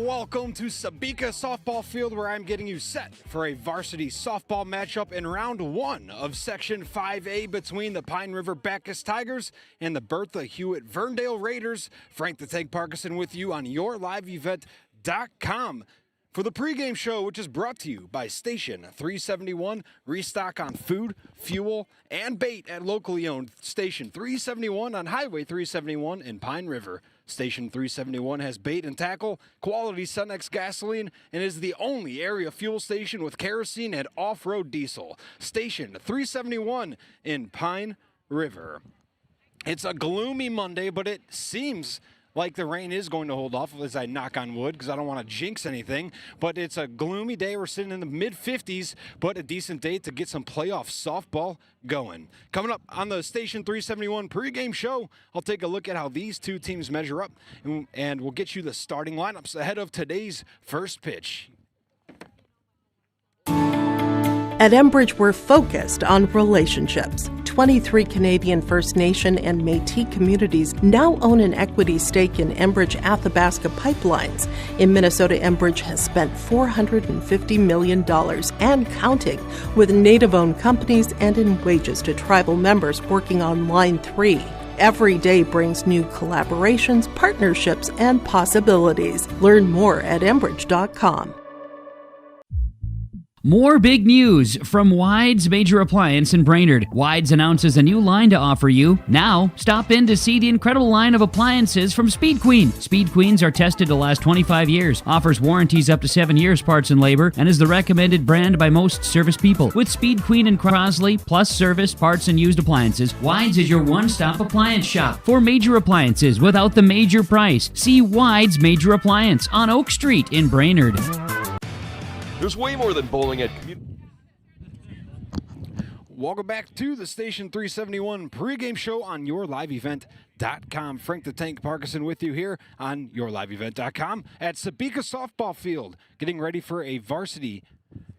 welcome to Sabika Softball Field, where I'm getting you set for a varsity softball matchup in round one of Section 5A between the Pine River-Backus Tigers and the Bertha-Hewitt Verndale Raiders. Frank the Tank Parkinson with you on yourliveevent.com for the pregame show, which is brought to you by Station 371. Restock on food, fuel, and bait at locally owned Station 371 on Highway 371 in Pine River. Station 371 has bait and tackle, quality Sunex gasoline, and is the only area fuel station with kerosene and off-road diesel. Station 371 in Pine River. It's a gloomy Monday, but it seems like the rain is going to hold off as I knock on wood because I don't want to jinx anything. But it's a gloomy day. We're sitting in the mid-50s, but a decent day to get some playoff softball going. Coming up on the Station 371 pregame show, I'll take a look at how these two teams measure up, and we'll get you the starting lineups ahead of today's first pitch. At Enbridge, we're focused on relationships. 23 Canadian First Nation and Métis communities now own an equity stake in Enbridge Athabasca Pipelines. In Minnesota, Enbridge has spent $450 million and counting with Native-owned companies and in wages to tribal members working on Line 3. Every day brings new collaborations, partnerships, and possibilities. Learn more at Enbridge.com. More big news from Wides Major Appliance in Brainerd. Wides announces a new line to offer you. Now, stop in to see the incredible line of appliances from Speed Queen. Speed Queens are tested to last 25 years, offers warranties up to 7 years parts and labor, and is the recommended brand by most service people. With Speed Queen and Crosley, plus service, parts, and used appliances, Wides is your one-stop appliance shop for major appliances without the major price. See Wides Major Appliance on Oak Street in Brainerd. There's way more than bowling at Welcome back to the Station 371 pregame show on yourliveevent.com. Frank the Tank Parkinson with you here on yourliveevent.com at Sabika Softball Field, getting ready for a varsity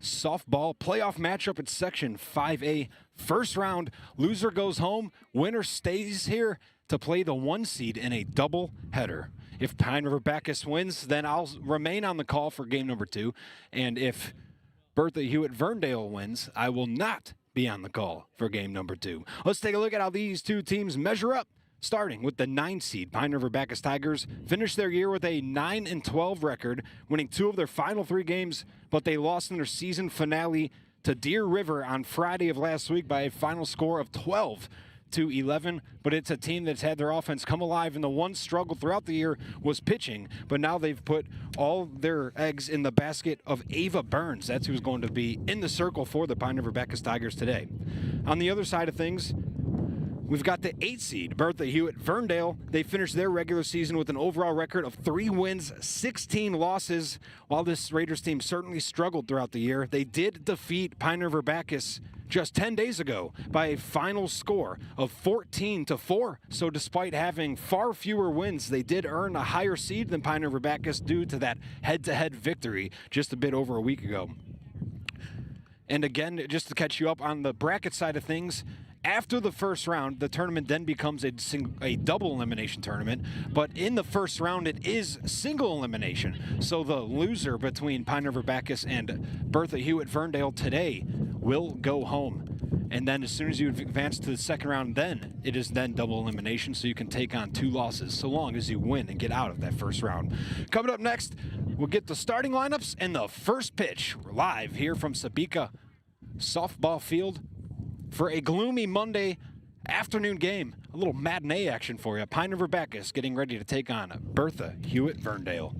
softball playoff matchup at Section 5A. First round, loser goes home, winner stays here to play the 1 seed in a double header. If Pine River-Backus wins, then I'll remain on the call for game number 2. And if Bertha-Hewitt Verndale wins, I will not be on the call for game number 2. Let's take a look at how these two teams measure up, starting with the 9 seed. Pine River-Backus Tigers finished their year with a 9-12 record, winning 2 of their final 3 games, but they lost in their season finale to Deer River on Friday of last week by a final score of 12-11, but it's a team that's had their offense come alive, and the one struggle throughout the year was pitching, but now they've put all their eggs in the basket of Ava Burns. That's who's going to be in the circle for the Pine River-Backus Tigers today. On the other side of things, we've got the 8 seed, Bertha-Hewitt Verndale. They finished their regular season with an overall record of 3 wins, 16 losses. While this Raiders team certainly struggled throughout the year, they did defeat Pine River-Backus just 10 days ago by a final score of 14-4. So despite having far fewer wins, they did earn a higher seed than Pine River-Backus due to that head-to-head victory just a bit over a week ago. And again, just to catch you up on the bracket side of things, after the first round, the tournament then becomes a double elimination tournament, but in the first round, it is single elimination. So the loser between Pine River-Backus and Bertha-Hewitt Verndale today will go home. And then as soon as you advance to the second round, then it is then double elimination, so you can take on 2 losses, so long as you win and get out of that first round. Coming up next, we'll get the starting lineups and the first pitch. We're live here from Sabika Softball Field for a gloomy Monday afternoon game. A little matinee action for you. Pine River-Backus getting ready to take on Bertha-Hewitt Verndale.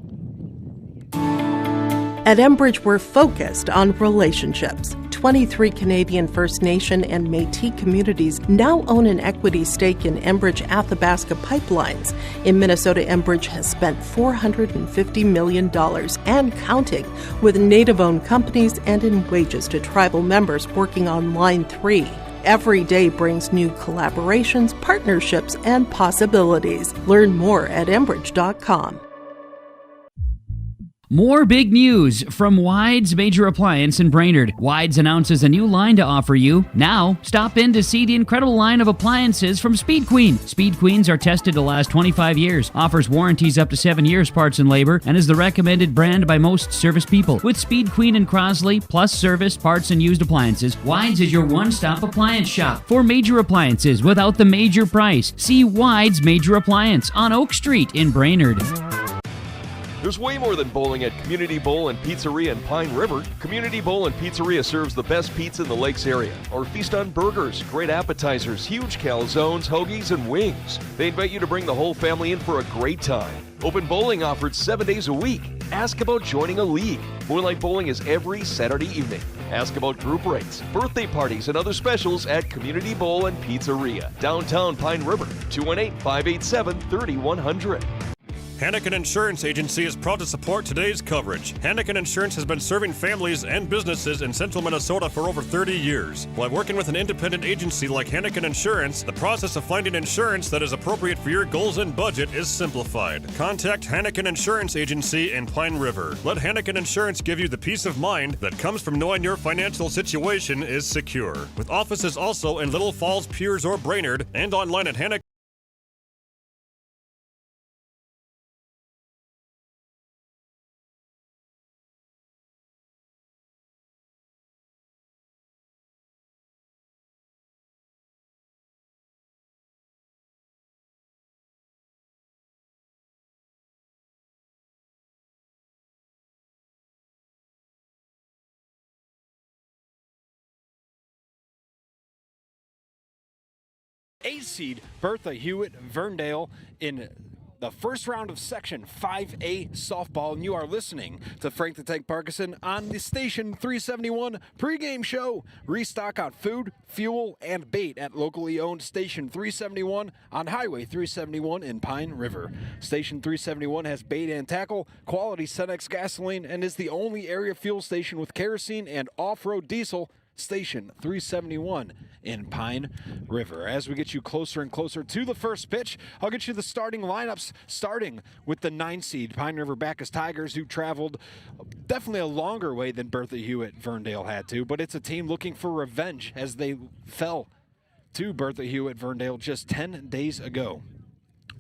At Enbridge, we're focused on relationships. 23 Canadian First Nation and Métis communities now own an equity stake in Enbridge Athabasca Pipelines. In Minnesota, Enbridge has spent $450 million and counting with Native-owned companies and in wages to tribal members working on Line 3. Every day brings new collaborations, partnerships, and possibilities. Learn more at Enbridge.com. More big news from Wides Major Appliance in Brainerd. Wides announces a new line to offer you. Now, stop in to see the incredible line of appliances from Speed Queen. Speed Queens are tested to last 25 years, offers warranties up to 7 years parts and labor, and is the recommended brand by most service people. With Speed Queen and Crosley, plus service, parts, and used appliances, Wides is your one-stop appliance shop for major appliances without the major price. See Wides Major Appliance on Oak Street in Brainerd. There's way more than bowling at Community Bowl and Pizzeria in Pine River. Community Bowl and Pizzeria serves the best pizza in the Lakes area. Or feast on burgers, great appetizers, huge calzones, hoagies, and wings. They invite you to bring the whole family in for a great time. Open bowling offered 7 days a week. Ask about joining a league. Moonlight Bowling is every Saturday evening. Ask about group rates, birthday parties, and other specials at Community Bowl and Pizzeria, downtown Pine River, 218-587-3100. Hannikin Insurance Agency is proud to support today's coverage. Hannikin Insurance has been serving families and businesses in central Minnesota for over 30 years. While working with an independent agency like Hannikin Insurance, the process of finding insurance that is appropriate for your goals and budget is simplified. Contact Hannikin Insurance Agency in Pine River. Let Hannikin Insurance give you the peace of mind that comes from knowing your financial situation is secure. With offices also in Little Falls, Piers, or Brainerd, and online at Hannikin. A seed Bertha-Hewitt Verndale in the first round of Section 5A softball, and you are listening to Frank the Tank Parkinson on the Station 371 pregame show. Restock on food, fuel, and bait at locally owned Station 371 on Highway 371 in Pine River. Station 371 has bait and tackle, quality Cenex gasoline, and is the only area fuel station with kerosene and off-road diesel. Station 371 in Pine River. As we get you closer and closer to the first pitch, I'll get you the starting lineups, starting with the 9 seed Pine River-Backus Tigers, who traveled definitely a longer way than Bertha-Hewitt Verndale had to, but it's a team looking for revenge as they fell to Bertha-Hewitt Verndale just 10 days ago.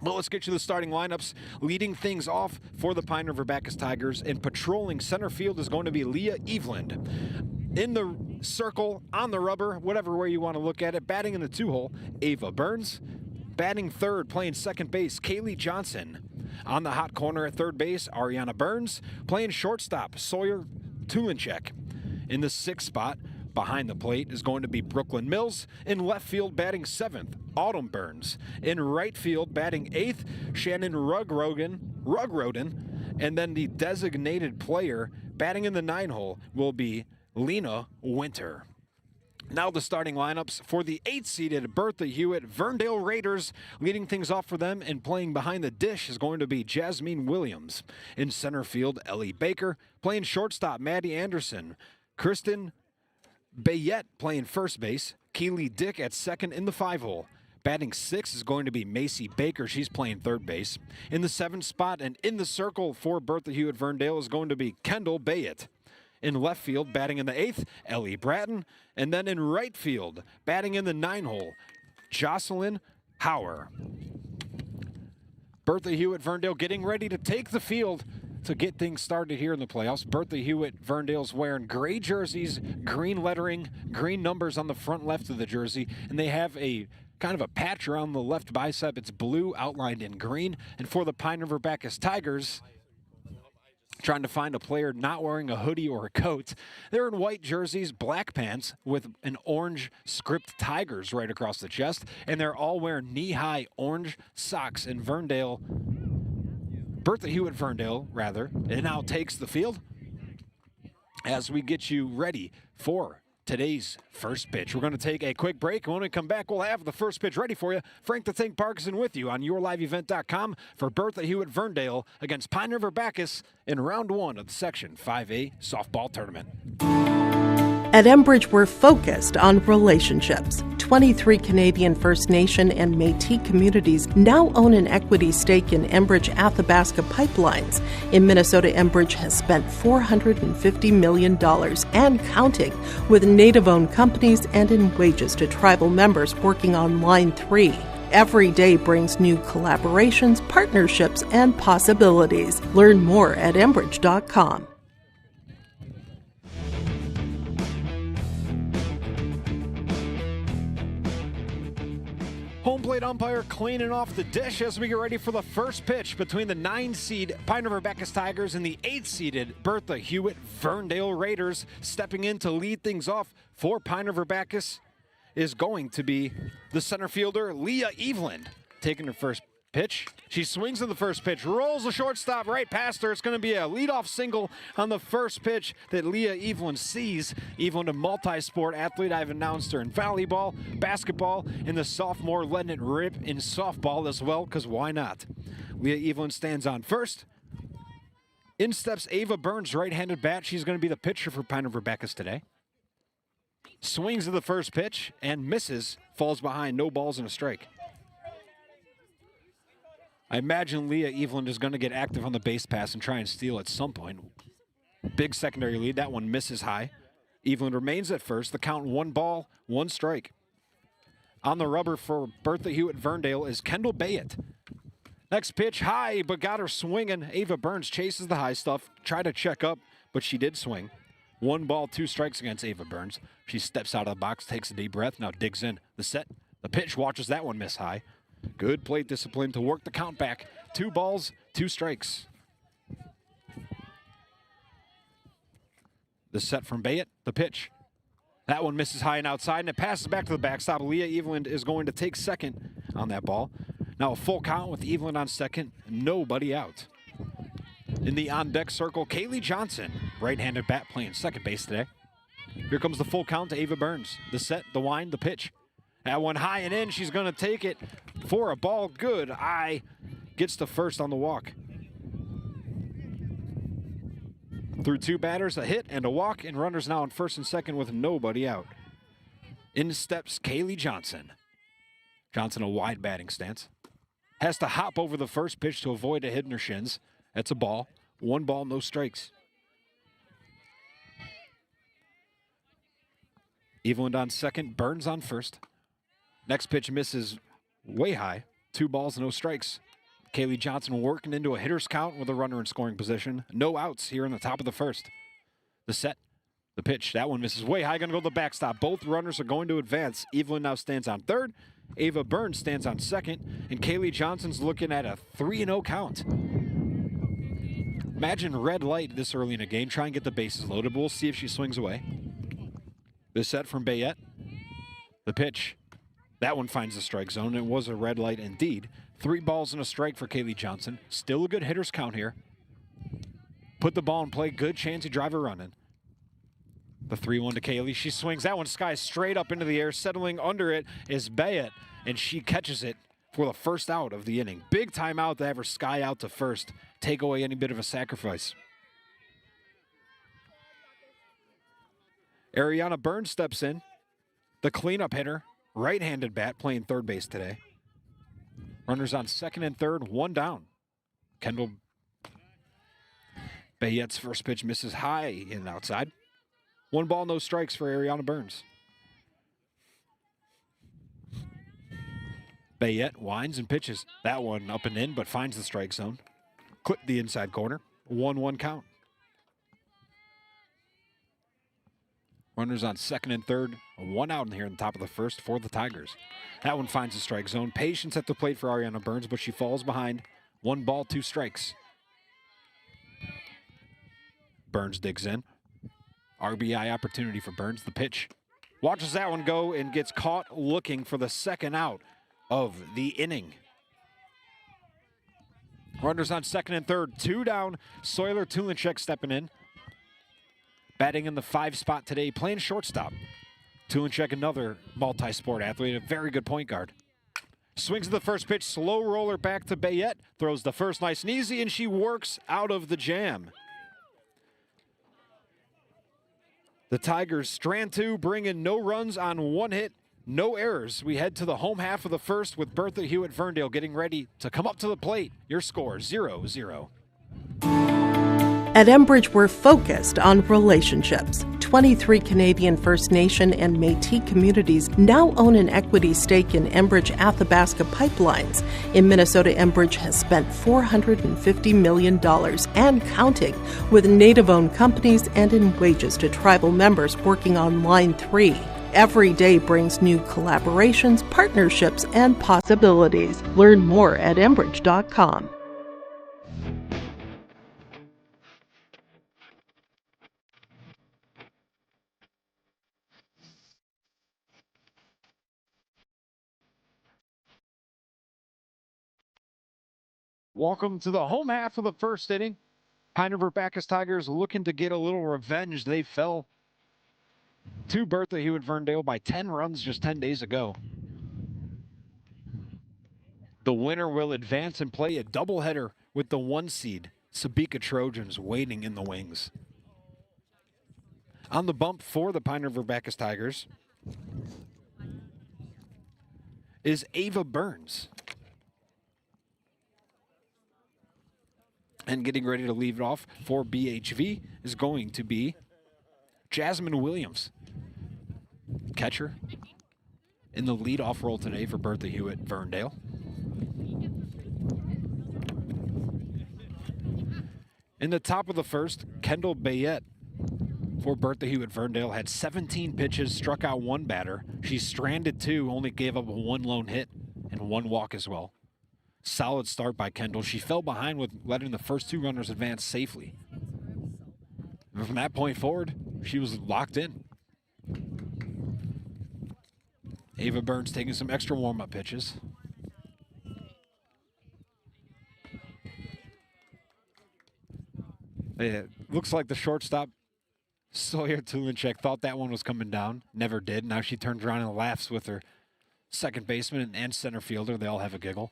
Well, let's get you the starting lineups. Leading things off for the Pine River-Backus Tigers and patrolling center field is going to be Leah Eveland. In the circle, on the rubber, whatever way you want to look at it, batting in the 2-hole, Ava Burns. Batting third, playing second base, Kaylee Johnson. On the hot corner at third base, Ariana Burns. Playing shortstop, Sawyer Tulinchek. In the 6th spot, behind the plate, is going to be Brooklyn Mills. In left field, batting 7th, Autumn Burns. In right field, batting 8th, Shannon Rugroden. And then the designated player batting in the 9-hole will be Lena Winter. Now the starting lineups for the 8-seeded Bertha-Hewitt Verndale Raiders. Leading things off for them and playing behind the dish is going to be Jasmine Williams. In center field, Ellie Baker. Playing shortstop, Maddie Anderson. Kristen Bayette playing first base. Keely Dick at second in the 5-hole. Batting 6 is going to be Macy Baker. She's playing third base. In the 7th spot and in the circle for Bertha-Hewitt Verndale is going to be Kendall Bayette. In left field, batting in the 8th, Ellie Bratton. And then in right field, batting in the 9-hole, Jocelyn Hauer. Bertha-Hewitt Verndale getting ready to take the field to get things started here in the playoffs. Bertha-Hewitt Verndale's wearing gray jerseys, green lettering, green numbers on the front left of the jersey, and they have a kind of a patch around the left bicep. It's blue outlined in green. And for the Pine River-Backus Tigers, trying to find a player not wearing a hoodie or a coat. They're in white jerseys, black pants with an orange script Tigers right across the chest, and they're all wearing knee-high orange socks. And Bertha-Hewitt Verndale, it now takes the field as we get you ready for today's first pitch. We're going to take a quick break. When we come back, we'll have the first pitch ready for you. Frank the Tank Parkinson with you on yourliveevent.com for Bertha-Hewitt Verndale against Pine River-Backus in round 1 of the Section 5A softball tournament. At Enbridge, we're focused on relationships. 23 Canadian First Nation and Métis communities now own an equity stake in Enbridge Athabasca pipelines. In Minnesota, Enbridge has spent $450 million and counting with Native-owned companies and in wages to tribal members working on Line 3. Every day brings new collaborations, partnerships, and possibilities. Learn more at Enbridge.com. Home plate umpire cleaning off the dish as we get ready for the first pitch between the 9-seed Pine River-Backus Tigers and the 8-seeded Bertha-Hewitt Verndale Raiders. Stepping in to lead things off for Pine River-Backus is going to be the center fielder, Leah Eveland, taking her first pitch. She swings at the first pitch, rolls the shortstop right past her. It's going to be a leadoff single on the first pitch that Leah Eveland sees. Eveland, a multi-sport athlete. I've announced her in volleyball, basketball, and the sophomore letting it rip in softball as well, because why not? Leah Eveland stands on first. In steps Ava Burns, right-handed bat. She's going to be the pitcher for Pine River-Backus today. Swings at the first pitch and misses, falls behind, no balls and a strike. I imagine Leah Eveland is going to get active on the base pass and try and steal at some point. Big secondary lead. That one misses high. Eveland remains at first. The count 1 ball, 1 strike. On the rubber for Bertha-Hewitt Verndale is Kendall Bayett. Next pitch high, but got her swinging. Ava Burns chases the high stuff. Tried to check up, but she did swing. 1 ball, 2 strikes against Ava Burns. She steps out of the box, takes a deep breath, now digs in. The set, the pitch, watches that one miss high. Good plate discipline to work the count back. 2 balls, 2 strikes. The set from Bayett, the pitch. That one misses high and outside, and it passes back to the backstop. Leah Eveland is going to take second on that ball. Now a full count with Eveland on second, nobody out. In the on-deck circle, Kaylee Johnson, right-handed bat, playing second base today. Here comes the full count to Ava Burns. The set, the wind, the pitch. That one high and in, she's going to take it for a ball. Good eye, gets to first on the walk. Through 2 batters, a hit and a walk, and runners now on first and second with nobody out. In steps Kaylee Johnson. Johnson, a wide batting stance. Has to hop over the first pitch to avoid a hit in her shins. That's a ball. 1 ball, no strikes. Eveland on second, Burns on first. Next pitch misses way high. 2 balls, no strikes. Kaylee Johnson working into a hitter's count with a runner in scoring position. No outs here in the top of the first. The set, the pitch. That one misses way high, going to go to the backstop. Both runners are going to advance. Eveland now stands on third. Ava Burns stands on second. And Kaylee Johnson's looking at a 3-0 count. Imagine red light this early in a game. Try and get the bases loaded. We'll see if she swings away. The set from Bayett. The pitch. That one finds the strike zone. It was a red light indeed. 3 balls and a strike for Kaylee Johnson. Still a good hitter's count here. Put the ball in play. Good chance to drive a run in. The 3-1 to Kaylee. She swings. That one skies straight up into the air. Settling under it is Bayett, and she catches it for the first out of the inning. Big timeout to have her sky out to first. Take away any bit of a sacrifice. Ariana Burns steps in. The cleanup hitter. Right-handed bat, playing third base today. Runners on second and third, 1 down. Kendall Bayett's first pitch misses high and outside. 1 ball, no strikes for Ariana Burns. Bayett winds and pitches. That one up and in, but finds the strike zone. Clipped the inside corner. 1-1 count. Runners on second and third. 1 out in here in the top of the first for the Tigers. That one finds the strike zone. Patience at the plate for Ariana Burns, but she falls behind. 1 ball, 2 strikes. Burns digs in. RBI opportunity for Burns. The pitch. Watches that one go and gets caught looking for the second out of the inning. Runners on second and third. 2 down. Soiler Tulinchek stepping in. Batting in the 5 spot today, playing shortstop. Tulinchek, another multi-sport athlete, a very good point guard. Swings at the first pitch, slow roller back to Bayett. Throws the first nice and easy, and she works out of the jam. The Tigers strand two, bring in no runs on one hit, no errors. We head to the home half of the first with Bertha-Hewitt Verndale getting ready to come up to the plate. Your score 0-0. At Enbridge, we're focused on relationships. 23 Canadian First Nation and Métis communities now own an equity stake in Enbridge Athabasca Pipelines. In Minnesota, Enbridge has spent $450 million and counting, with Native-owned companies and in wages to tribal members working on Line 3. Every day brings new collaborations, partnerships, and possibilities. Learn more at Enbridge.com. Welcome to the home half of the first inning. River-Backus Tigers looking to get a little revenge. They fell to Bertha-Hewitt Verndale by 10 runs just 10 days ago. The winner will advance and play a doubleheader with the 1 seed, Sabika Trojans, waiting in the wings. On the bump for the River-Backus Tigers is Ava Burns. And getting ready to leave it off for BHV is going to be Jasmine Williams, catcher, in the leadoff role today for Bertha-Hewitt Verndale. In the top of the first, Kendall Bayette for Bertha-Hewitt Verndale had 17 pitches, struck out 1 batter. She stranded 2, only gave up 1 lone hit and 1 walk as well. Solid start by Kendall. She fell behind with letting the first 2 runners advance safely. And from that point forward, she was locked in. Ava Burns taking some extra warm-up pitches. It looks like the shortstop, Sawyer Tulinchek, thought that one was coming down. Never did. Now she turns around and laughs with her second baseman and center fielder. They all have a giggle.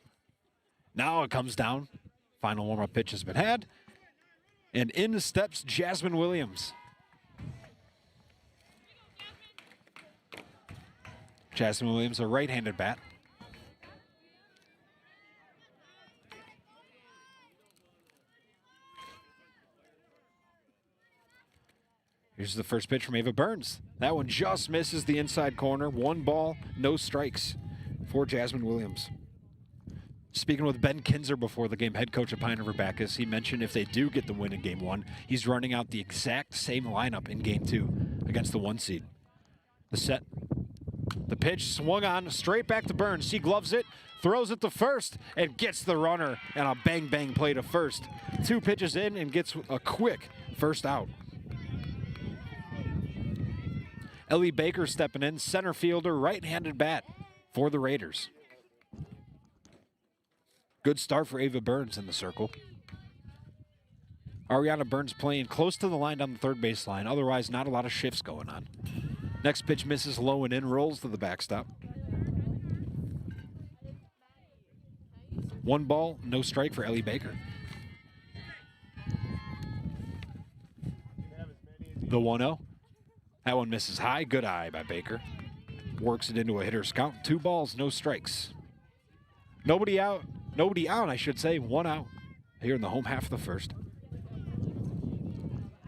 Now it comes down. Final warm-up pitch has been had. And in steps Jasmine Williams. Jasmine Williams, a right-handed bat. Here's the first pitch from Ava Burns. That one just misses the inside corner. 1 ball, no strikes for Jasmine Williams. Speaking with Ben Kinzer before the game, head coach of River-Backus, he mentioned if they do get the win in Game 1, he's running out the exact same lineup in Game 2 against the 1 seed. The set, the pitch swung on, straight back to Burns. She gloves it, throws it to first, and gets the runner, and a bang-bang play to first. 2 pitches in and gets a quick first out. Ellie Baker stepping in, center fielder, right-handed bat for the Raiders. Good start for Ava Burns in the circle. Ariana Burns playing close to the line down the third baseline. Otherwise, not a lot of shifts going on. Next pitch misses low and in, rolls to the backstop. 1 ball, no strike for Ellie Baker. The 1-0. That one misses high. Good eye by Baker. Works it into a hitter's count. 2 balls, no strikes. Nobody out, I should say. 1 out here in the home half of the first.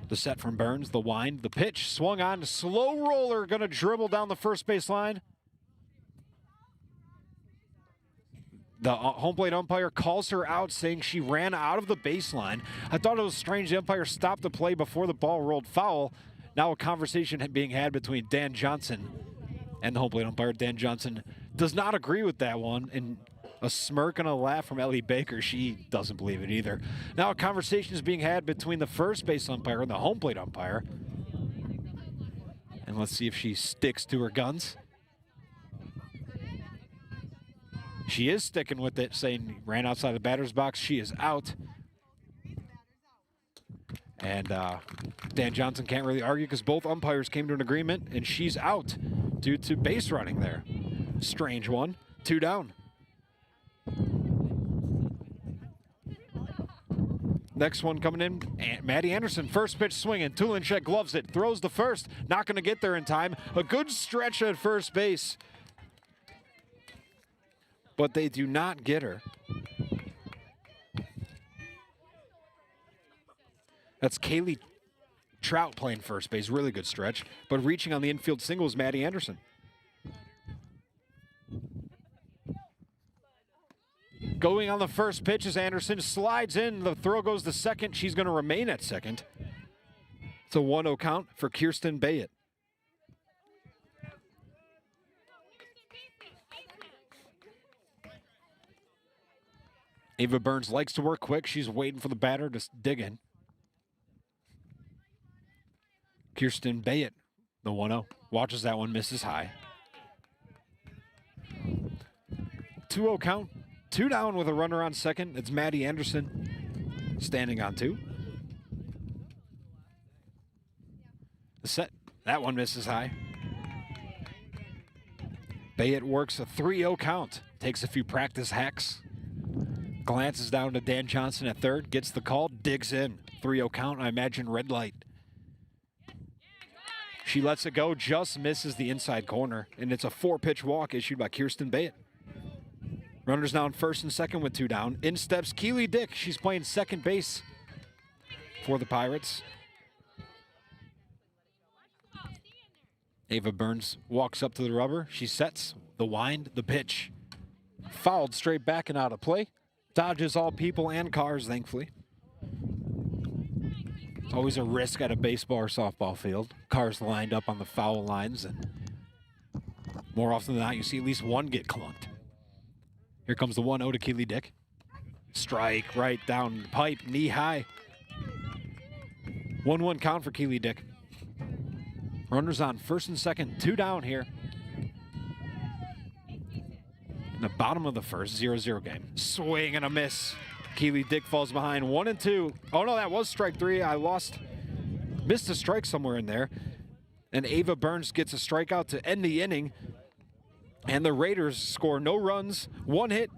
The set from Burns, the wind, the pitch, swung on, slow roller, gonna dribble down the first base line. The home plate umpire calls her out, saying she ran out of the baseline. I thought it was strange the umpire stopped the play before the ball rolled foul. Now a conversation being had between Dan Johnson and the home plate umpire. Dan Johnson does not agree with that one, and a smirk and a laugh from Ellie Baker. She doesn't believe it either. Now a conversation is being had between the first base umpire and the home plate umpire. And let's see if she sticks to her guns. She is sticking with it, saying ran outside the batter's box. She is out. And Dan Johnson can't really argue because both umpires came to an agreement, and she's out due to base running there. Strange one. 2 down. Next one coming in, Maddie Anderson, first pitch swinging. Tulinchek gloves it, throws the first, not going to get there in time. A good stretch at first base, but they do not get her. That's Kaylee Trout playing first base, really good stretch, but reaching on the infield single is Maddie Anderson. Going on the first pitch as Anderson slides in. The throw goes to second. She's going to remain at second. It's a 1-0 count for Kirsten Bayett. Ava Burns likes to work quick. She's waiting for the batter to dig in. Kirsten Bayett, the 1-0. Watches that one, misses high. 2-0 count. 2 down with a runner on second. It's Maddie Anderson standing on 2. The set. That one misses high. Bayett works a 3-0 count. Takes a few practice hacks. Glances down to Dan Johnson at third. Gets the call. Digs in. 3-0 count. I imagine red light. She lets it go. Just misses the inside corner. And it's a 4-pitch walk issued by Kirsten Bayett. Runners now on first and second with 2 down. In steps Keely Dick. She's playing second base for the Pirates. Ava Burns walks up to the rubber. She sets the wind, the pitch. Fouled straight back and out of play. Dodges all people and cars, thankfully. It's always a risk at a baseball or softball field. Cars lined up on the foul lines, and more often than not, you see at least one get clunked. Here comes the 1-0 to Keely Dick. Strike right down the pipe, knee high. 1-1 count for Keely Dick. Runners on first and second, 2 down here. In the bottom of the first, 0-0 game. Swing and a miss. Keely Dick falls behind, 1-2. Oh no, that was strike 3. Missed a strike somewhere in there. And Ava Burns gets a strikeout to end the inning. And the Raiders score no runs, 1 hit,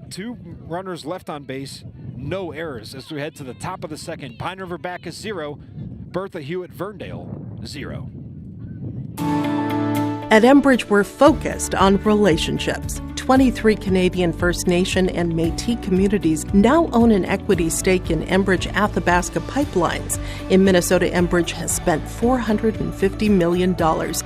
2 runners left on base, no errors as we head to the top of the second. Pine River-Backus 0, Bertha-Hewitt Verndale 0. At Enbridge, we're focused on relationships. 23 Canadian First Nation and Métis communities now own an equity stake in Enbridge Athabasca Pipelines. In Minnesota, Enbridge has spent $450 million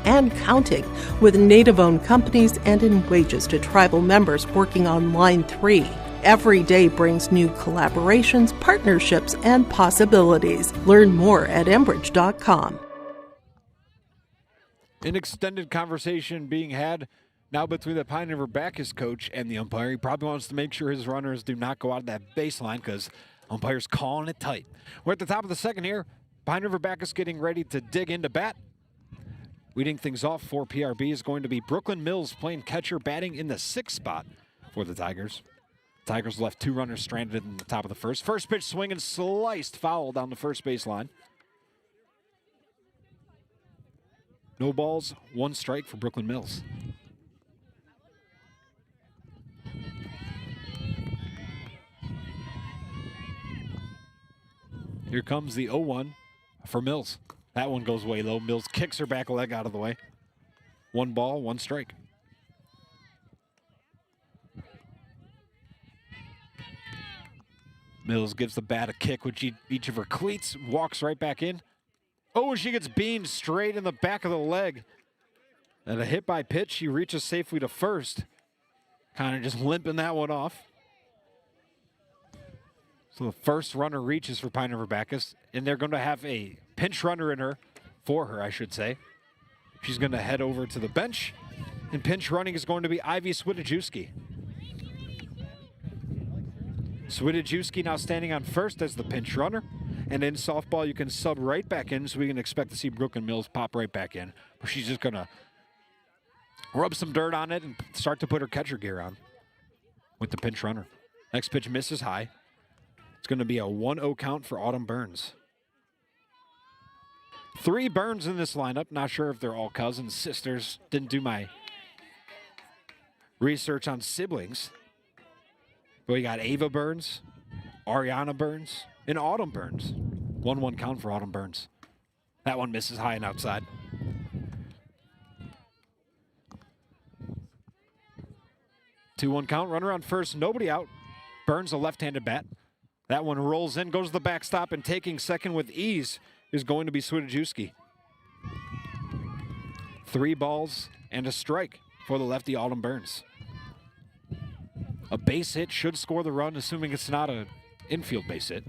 and counting with Native-owned companies and in wages to tribal members working on Line 3. Every day brings new collaborations, partnerships, and possibilities. Learn more at Enbridge.com. An extended conversation being had now between the Pine River-Backus coach and the umpire. He probably wants to make sure his runners do not go out of that baseline because umpire's calling it tight. We're at the top of the second here. Pine River-Backus getting ready to dig into bat. Leading things off for PRB is going to be Brooklyn Mills playing catcher, batting in the 6th spot for the Tigers. Tigers left 2 runners stranded in the top of the first. First pitch swing and sliced foul down the first baseline. No balls, 1 strike for Brooklyn Mills. Here comes the 0-1 for Mills. That one goes way low. Mills kicks her back leg out of the way. 1 ball, 1 strike. Mills gives the bat a kick with each of her cleats, walks right back in. Oh, she gets beamed straight in the back of the leg. And a hit by pitch, she reaches safely to first. Kind of just limping that one off. So the first runner reaches for Pine River-Backus, and they're going to have a pinch runner in her, for her, I should say. She's going to head over to the bench, and pinch running is going to be Ivy Swidajewski. Swidajewski now standing on first as the pinch runner. And in softball, you can sub right back in, so we can expect to see Brooklyn Mills pop right back in. But she's just going to rub some dirt on it and start to put her catcher gear on with the pinch runner. Next pitch misses high. It's going to be a 1-0 count for Autumn Burns. 3 Burns in this lineup. Not sure if they're all cousins, sisters. Didn't do my research on siblings. But we got Ava Burns, Ariana Burns, and Autumn Burns. 1-1 count for Autumn Burns. That one misses high and outside. Two-one count, runner on first, nobody out. Burns a left-handed bat. That one rolls in, goes to the backstop, and taking second with ease is going to be Swidajewski. 3 balls and a strike for the lefty Autumn Burns. A base hit should score the run, assuming it's not an infield base hit.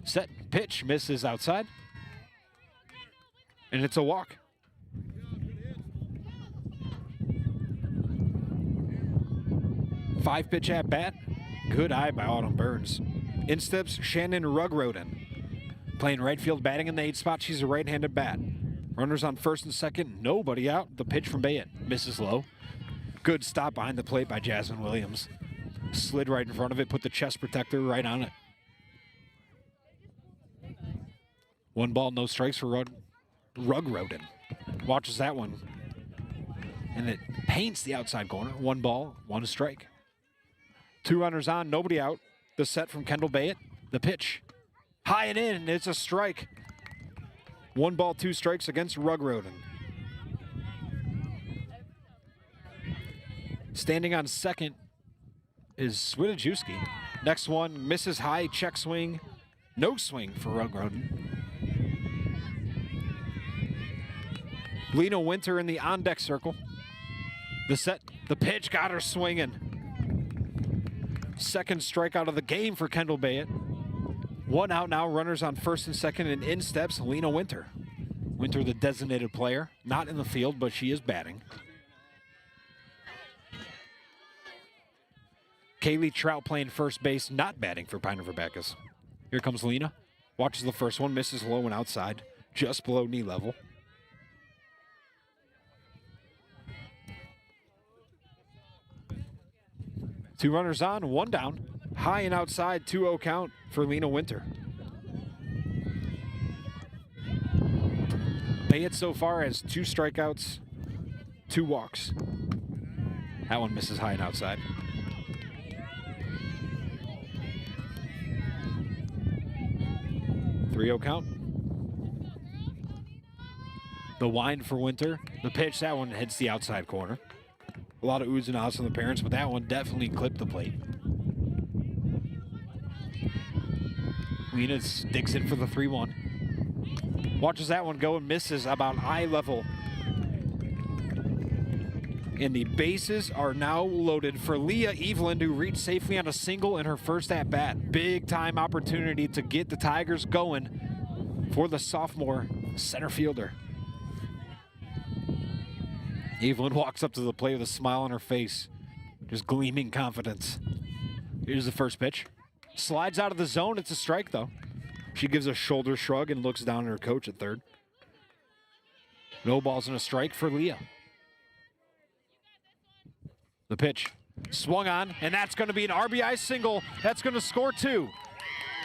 Set pitch misses outside. And it's a walk. Five pitch at bat. Good eye by Autumn Burns. In steps Shannon Rugroden. Playing right field, batting in the 8th spot. She's a right-handed bat. Runners on first and second. Nobody out. The pitch from Bayett misses low. Good stop behind the plate by Jasmine Williams. Slid right in front of it, put the chest protector right on it. 1 ball, no strikes for Rugroden. Watches that one. And it paints the outside corner. 1 ball, 1 strike. 2 runners on, nobody out. The set from Kendall Bayett. The pitch. High and in, it's a strike. 1 ball, 2 strikes against Rugroden. Standing on second is Swidajewski. Next one, misses high, check swing. No swing for Rugroden. Lena Winter in the on-deck circle. The set, the pitch got her swinging. Second strikeout of the game for Kendall Bayett. 1 out now, runners on first and second, and in steps Lena Winter. Winter, the designated player, not in the field, but she is batting. Kaylee Trout playing first base, not batting for Pine River-Backus. Here comes Lena. Watches the first one, misses low and outside, just below knee level. Two runners on, 1 down. High and outside, 2-0 count for Lena Winter. Bayett so far has 2 strikeouts, 2 walks. That one misses high and outside. Three-0 count. The wind for Winter. The pitch, that one hits the outside corner. A lot of oohs and ahs from the parents, but that one definitely clipped the plate. Lena sticks it for the 3-1. Watches that one go and misses about eye level. And the bases are now loaded for Leah Eveland, who reached safely on a single in her first at-bat. Big time opportunity to get the Tigers going for the sophomore center fielder. Eveland walks up to the plate with a smile on her face, just gleaming confidence. Here's the first pitch. Slides out of the zone. It's a strike, though. She gives a shoulder shrug and looks down at her coach at third. No balls and a strike for Leah. The pitch swung on, and that's going to be an RBI single. That's going to score 2.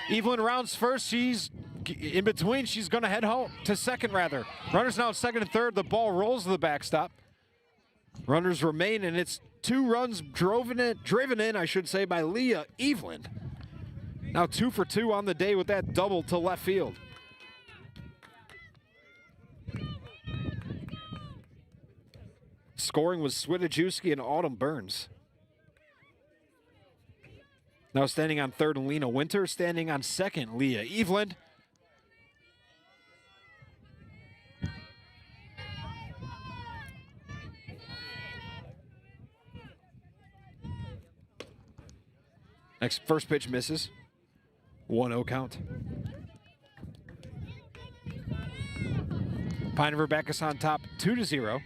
Evelyn rounds first. She's in between. She's going to head home to second, rather. Runners now at second and third. The ball rolls to the backstop. Runners remain, and it's 2 runs driven in, I should say, by Leah Eveland. Now 2 for 2 on the day with that double to left field. Scoring was Swidajewski and Autumn Burns. Now standing on third, Lena Winter. Standing on second, Leah Eveland. Next, first pitch misses. 1-0 count. Pine River-Backus on top, 2-0.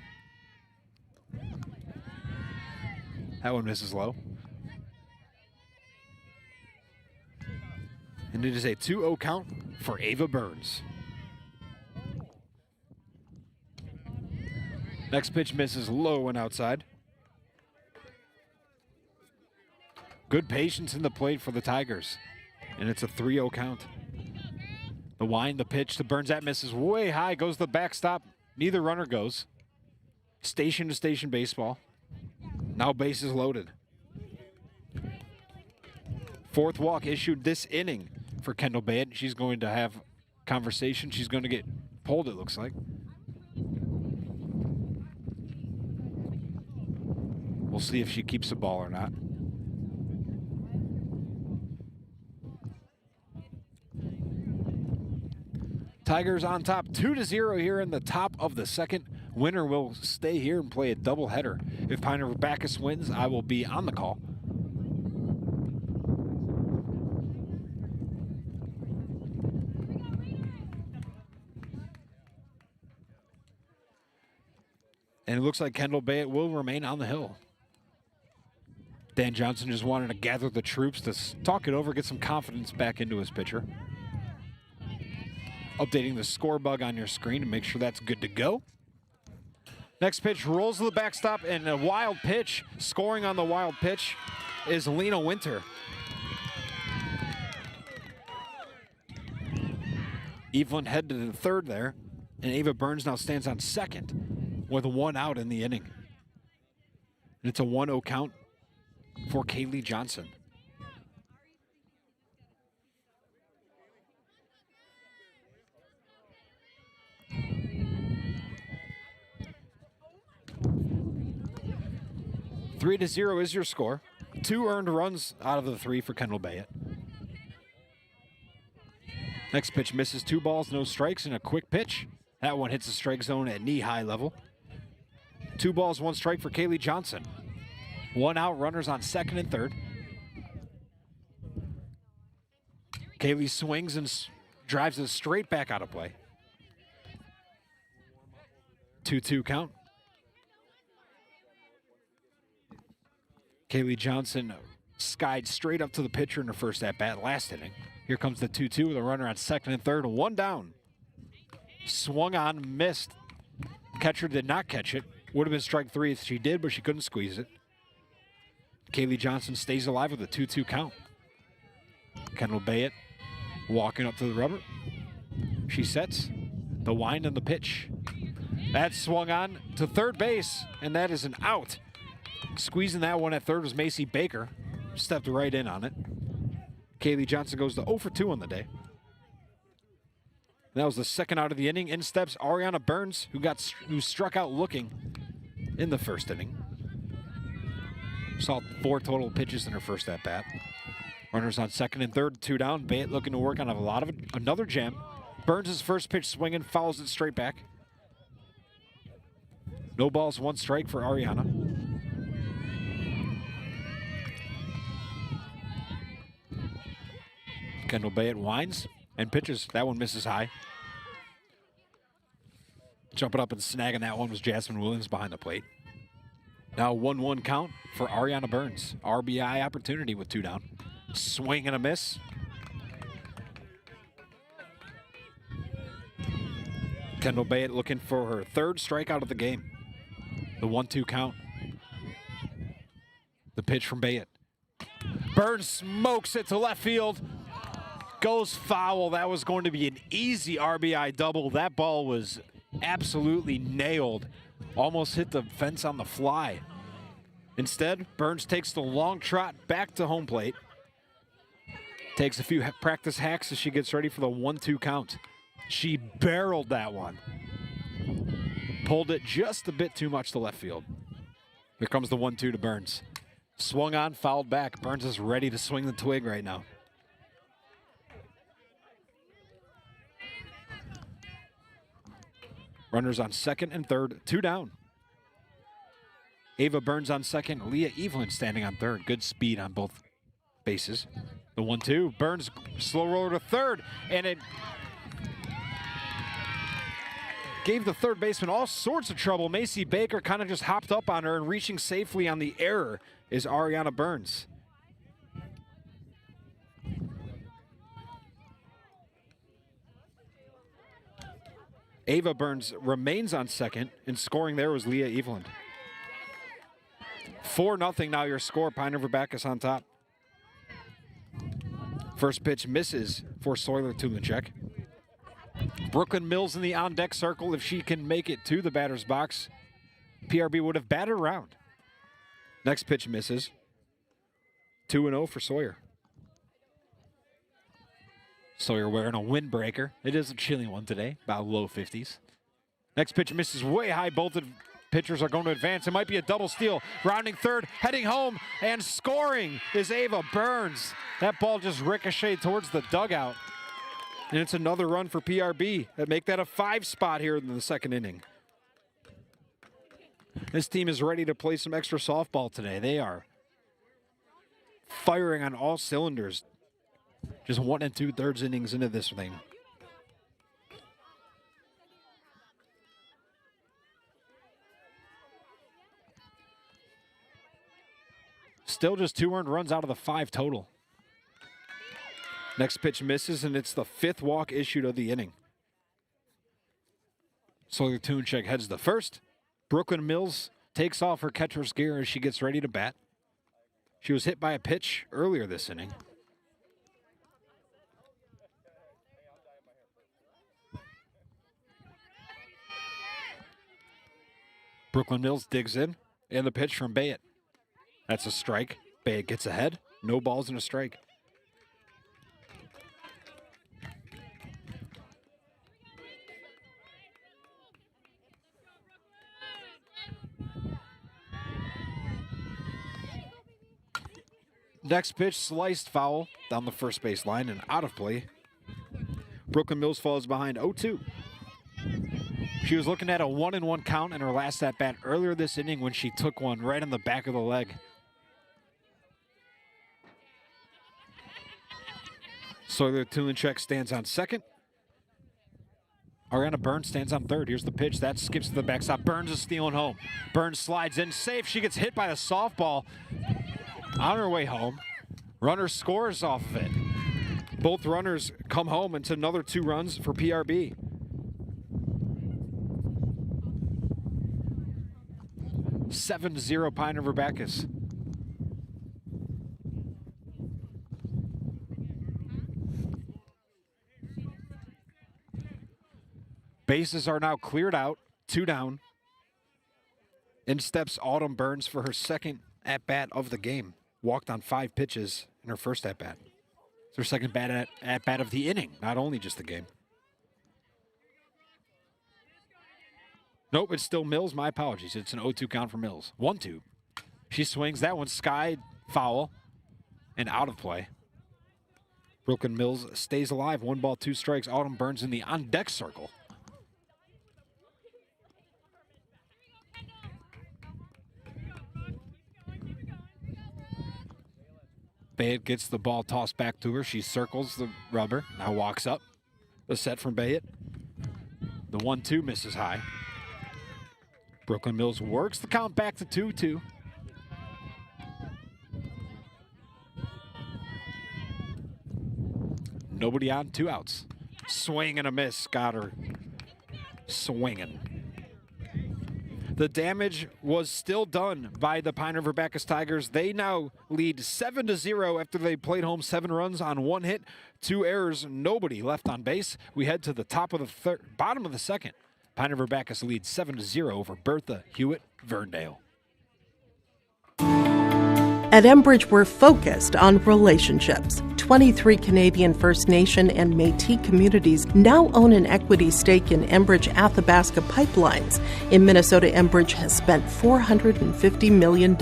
That one misses low. And it is a 2-0 count for Ava Burns. Next pitch misses low and outside. Good patience in the plate for the Tigers. And it's a 3-0 count. The wind, the pitch to Burns. That misses way high. Goes to the backstop. Neither runner goes. Station to station baseball. Now bases loaded. Fourth walk issued this inning for Kendall Bayett. She's going to have conversation. She's going to get pulled, it looks like. We'll see if she keeps the ball or not. Tigers on top 2-0 here in the top of the second. Winner will stay here and play a doubleheader. If Pine River-Backus wins, I will be on the call. And it looks like Kendall Bayett will remain on the hill. Dan Johnson just wanted to gather the troops to talk it over, get some confidence back into his pitcher. Updating the score bug on your screen to make sure that's good to go. Next pitch rolls to the backstop and a wild pitch. Scoring on the wild pitch is Lena Winter. Evelyn head to the third there, and Ava Burns now stands on second with 1 out in the inning. And it's a 1-0 count for Kaylee Johnson. Three to 0 is your score. 2 earned runs out of the 3 for Kendall Bayett. Next pitch misses, 2 balls, no strikes, and a quick pitch. That one hits the strike zone at knee-high level. 2 balls, 1 strike for Kaylee Johnson. 1 out, runners on second and third. Kaylee swings and drives it straight back out of play. 2-2 count. Kaylee Johnson skied straight up to the pitcher in her first at-bat last inning. Here comes the 2-2 with a runner on second and third, 1 down. Swung on, missed. Catcher did not catch it. Would have been strike 3 if she did, but she couldn't squeeze it. Kaylee Johnson stays alive with a 2-2 count. Kendall Bayett walking up to the rubber. She sets the wind and the pitch. That swung on to third base, and that is an out. Squeezing that one at third was Macy Baker. Stepped right in on it. Kaylee Johnson goes to 0 for 2 on the day. That was the second out of the inning. In steps Ariana Burns, who struck out looking in the first inning. Saw 4 total pitches in her first at-bat. Runners on second and third, 2 down. Bayett looking to work on another jam. Burns' first pitch swinging, fouls it straight back. No balls, 1 strike for Ariana. Kendall Bayett winds and pitches. That one misses high. Jumping up and snagging that one was Jasmine Williams behind the plate. Now 1-1 count for Ariana Burns. RBI opportunity with 2 down. Swing and a miss. Kendall Bayett looking for her 3rd strikeout of the game. The 1-2 count. The pitch from Bayett. Burns smokes it to left field. Goes foul. That was going to be an easy RBI double. That ball was absolutely nailed. Almost hit the fence on the fly. Instead, Burns takes the long trot back to home plate. Takes a few practice hacks as she gets ready for the 1-2 count. She barreled that one. Pulled it just a bit too much to left field. Here comes the 1-2 to Burns. Swung on, fouled back. Burns is ready to swing the twig right now. Runners on second and third, 2 down. Ava Burns on second, Leah Evelyn standing on third. Good speed on both bases. The 1-2, Burns slow roller to third, and it gave the third baseman all sorts of trouble. Macy Baker kind of just hopped up on her, and reaching safely on the error is Ariana Burns. Ava Burns remains on second, and scoring there was Leah Evelyn. 4-0 now your score. Pine River-Backus on top. First pitch misses for Soiler Tulinchek. Brooklyn Mills in the on-deck circle. If she can make it to the batter's box, PRB would have batted around. Next pitch misses. 2-0 for Sawyer. So you're wearing a windbreaker. It is a chilly one today, about low 50s. Next pitch misses way high. Both pitchers are going to advance. It might be a double steal. Rounding third, heading home, and scoring is Ava Burns. That ball just ricocheted towards the dugout. And it's another run for PRB. That make that a 5 spot here in the second inning. This team is ready to play some extra softball today. They are firing on all cylinders. Just 1 2/3 innings into this thing. Still just 2 earned runs out of the 5 total. Next pitch misses, and it's the 5th walk issued of the inning. Sawyer Tunchek heads to first. Brooklyn Mills takes off her catcher's gear as she gets ready to bat. She was hit by a pitch earlier this inning. Brooklyn Mills digs in, and the pitch from Bayett. That's a strike. Bayett gets ahead. No balls and a strike. Next pitch, sliced foul down the first base line and out of play. Brooklyn Mills falls behind 0-2. She was looking at a 1-1 count in her last at-bat earlier this inning when she took one right on the back of the leg. Sawyer Tunchek stands on second. Ariana Burns stands on third. Here's the pitch. That skips to the backstop. Burns is stealing home. Burns slides in safe. She gets hit by the softball on her way home. Runner scores off of it. Both runners come home. It's another 2 runs for PRB. (7-0) Pine River-Backus. Bases are now cleared out, 2 down. In steps Autumn Burns for her second at-bat of the game. Walked on 5 pitches in her first at-bat. It's her second at-bat of the inning, not only just the game. Nope, it's still Mills. My apologies. It's an 0-2 count for Mills. 1-2. She swings. That one skied foul and out of play. Brooklyn Mills stays alive. 1 ball, 2 strikes. Autumn Burns in the on-deck circle. Bayett gets the ball tossed back to her. She circles the rubber. Now walks up. The set from Bayett. The 1-2 misses high. Brooklyn Mills works the count back to 2-2. Nobody on, 2 outs. Swing and a miss. Got her swinging. The damage was still done by the Pine River-Backus Tigers. They now lead 7-0 after they played home 7 runs on 1 hit, 2 errors, nobody left on base. We head to the top of the bottom of the second. Pine River-Backus leads 7-0 over Bertha-Hewitt, Verndale. At Enbridge, we're focused on relationships. 23 Canadian First Nation and Métis communities now own an equity stake in Enbridge Athabasca Pipelines. In Minnesota, Enbridge has spent $450 million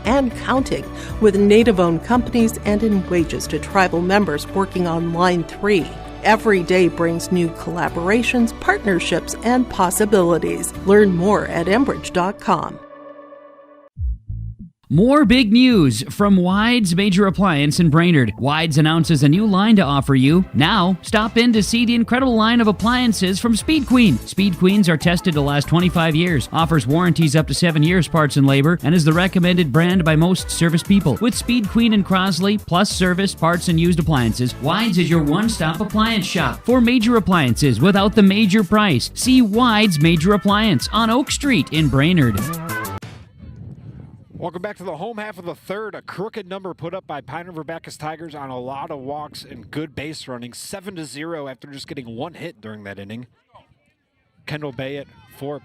and counting with Native-owned companies and in wages to tribal members working on Line 3. Every day brings new collaborations, partnerships, and possibilities. Learn more at Enbridge.com. More big news from Wides Major Appliance in Brainerd. Wides announces a new line to offer you. Now, stop in to see the incredible line of appliances from Speed Queen. Speed Queens are tested to last 25 years, offers warranties up to 7 years parts and labor, and is the recommended brand by most service people. With Speed Queen and Crosley, plus service, parts, and used appliances, Wides is your one-stop appliance shop for major appliances without the major price. See Wides Major Appliance on Oak Street in Brainerd. Welcome back to the home half of the third. A crooked number put up by Pine River-Backus Tigers on a lot of walks and good base running. 7-0 after just getting 1 hit during that inning. Kendall Bayett for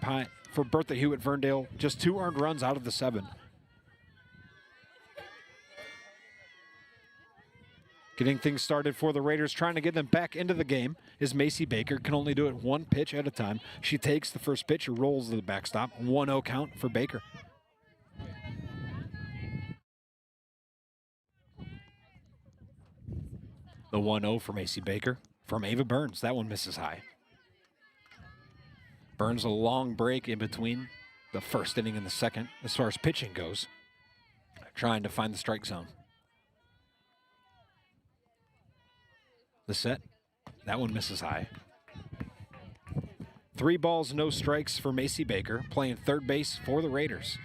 Bertha-Hewitt Verndale. Just 2 earned runs out of the 7. Getting things started for the Raiders, trying to get them back into the game, is Macy Baker. Can only do it one pitch at a time. She takes the first pitch, rolls to the backstop. 1-0 count for Baker. The 1-0 for Macy Baker from Ava Burns. That one misses high. Burns a long break in between the first inning and the second as far as pitching goes. Trying to find the strike zone. The set. That one misses high. 3 balls, no strikes for Macy Baker, playing third base for the Raiders.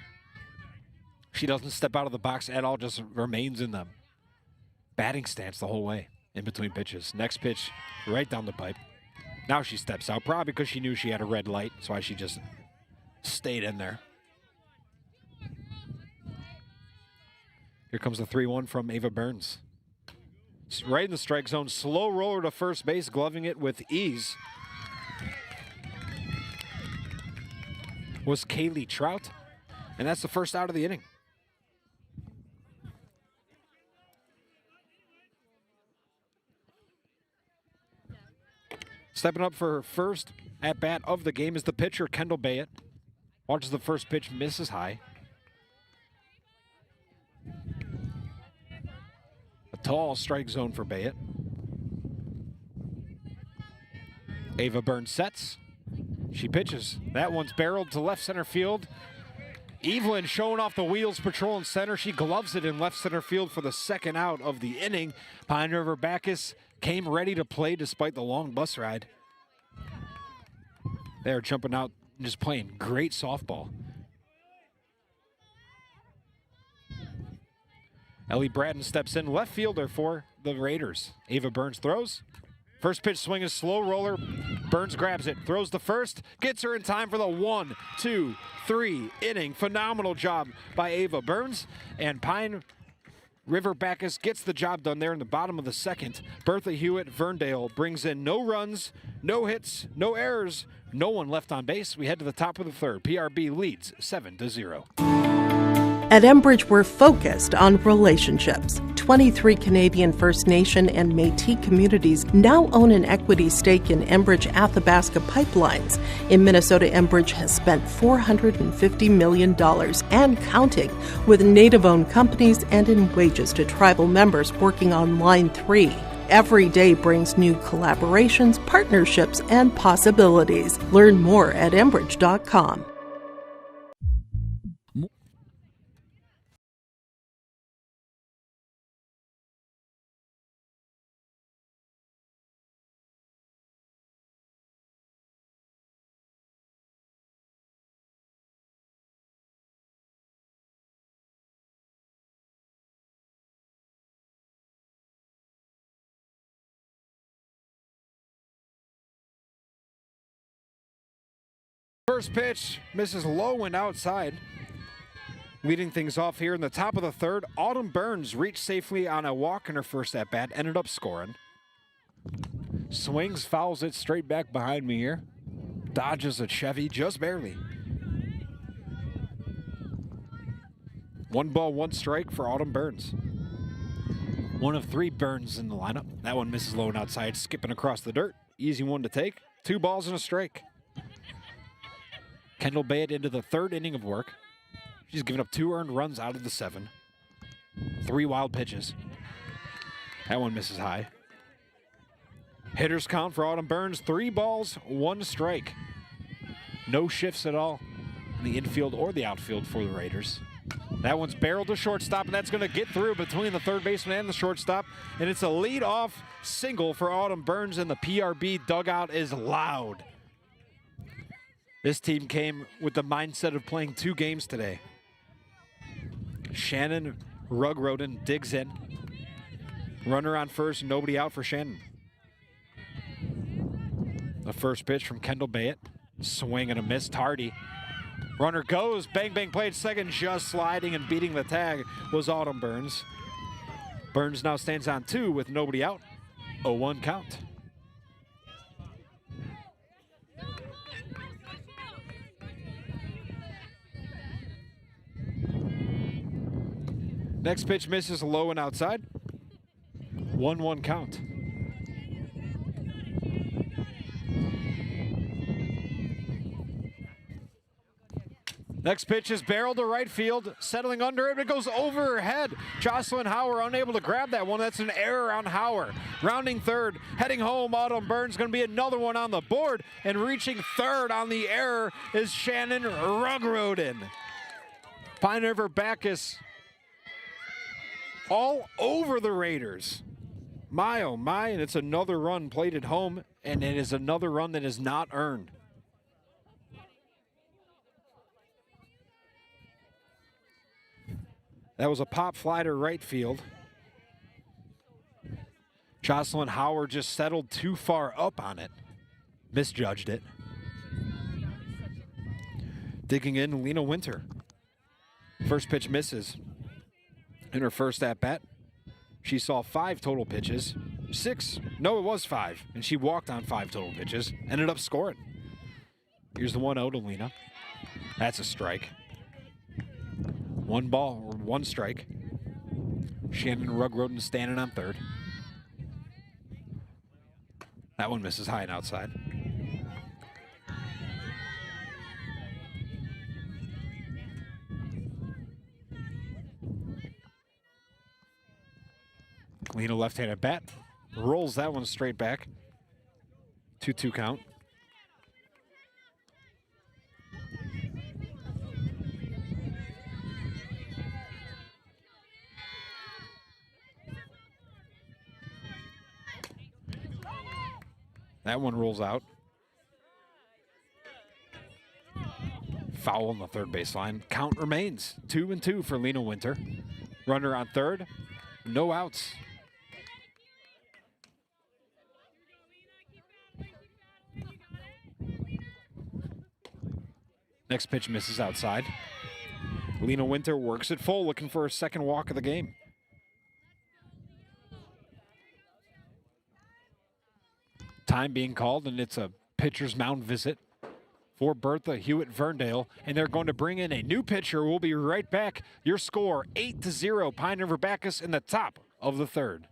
She doesn't step out of the box at all, just remains in the batting stance the whole way in between pitches. Next pitch, right down the pipe. Now she steps out, probably because she knew she had a red light. That's why she just stayed in there. Here comes the 3-1 from Ava Burns. It's right in the strike zone. Slow roller to first base, gloving it with ease. Was Kaylee Trout. And that's the first out of the inning. Stepping up for her first at-bat of the game is the pitcher, Kendall Bayett. Watches the first pitch, misses high. A tall strike zone for Bayett. Ava Burns sets. She pitches. That one's barreled to left center field. Evelyn showing off the wheels, patrolling center. She gloves it in left center field for the second out of the inning. Pine River-Backus came ready to play despite the long bus ride. They're jumping out and just playing great softball. Ellie Bratton steps in, left fielder for the Raiders. Ava Burns throws. First pitch swing is slow roller. Burns grabs it, throws the first, gets her in time for the 1, 2, 3 inning. Phenomenal job by Ava Burns. And Pine River-Backus gets the job done there in the bottom of the second. Bertha-Hewitt, Verndale brings in no runs, no hits, no errors, no one left on base. We head to the top of the third. PRB leads 7-0. At Enbridge, we're focused on relationships. 23 Canadian First Nation and Métis communities now own an equity stake in Enbridge Athabasca Pipelines. In Minnesota, Enbridge has spent $450 million and counting with Native-owned companies and in wages to tribal members working on Line 3. Every day brings new collaborations, partnerships, and possibilities. Learn more at Enbridge.com. First pitch, misses low and outside. Leading things off here in the top of the third, Autumn Burns reached safely on a walk in her first at-bat, ended up scoring. Swings, fouls it straight back behind me here. Dodges a Chevy just barely. 1 ball, 1 strike for Autumn Burns. One of 3 Burns in the lineup. That one misses low and outside, skipping across the dirt. Easy one to take. 2 balls and a strike. Kendall Bayett into the third inning of work. She's given up 2 earned runs out of the 7. 3 wild pitches. That one misses high. Hitters count for Autumn Burns, 3 balls, 1 strike. No shifts at all in the infield or the outfield for the Raiders. That one's barreled to shortstop, and that's going to get through between the third baseman and the shortstop. And it's a lead-off single for Autumn Burns, and the PRB dugout is loud. This team came with the mindset of playing 2 games today. Shannon Rugroden digs in. Runner on first, nobody out for Shannon. The first pitch from Kendall Bayett. Swing and a miss, tardy. Runner goes, bang, bang, played second, just sliding and beating the tag was Autumn Burns. Burns now stands on 2 with nobody out. 0-1 count. Next pitch misses low and outside. 1-1 count. Next pitch is barreled to right field, settling under it. It goes over her head. Jocelyn Hauer unable to grab that one. That's an error on Hauer. Rounding third, heading home, Autumn Burns going to be another one on the board. And reaching third on the error is Shannon Rugroden. Pine River-Backus all over the Raiders. My, oh my, and it's another run plated home, and it is another run that is not earned. That was a pop fly to right field. Jocelyn Hauer just settled too far up on it. Misjudged it. Digging in, Lena Winter. First pitch misses. In her first at-bat, she saw 5 total pitches. 6, no, it was 5. And she walked on 5 total pitches. Ended up scoring. Here's the 1-0 to Lena. That's a strike. 1 ball, or 1 strike. Shannon Rugroden standing on third. That one misses high and outside. Lena left-handed bat. Rolls that one straight back. 2-2 count. That one rolls out. Foul on the third baseline. Count remains 2-2 for Lena Winter. Runner on third. No outs. Next pitch misses outside. Lena Winter works it full, looking for her second walk of the game. Time being called, and it's a pitcher's mound visit for Bertha-Hewitt Verndale, and they're going to bring in a new pitcher. We'll be right back. Your score, 8-0, Pine River-Backus in the top of the third.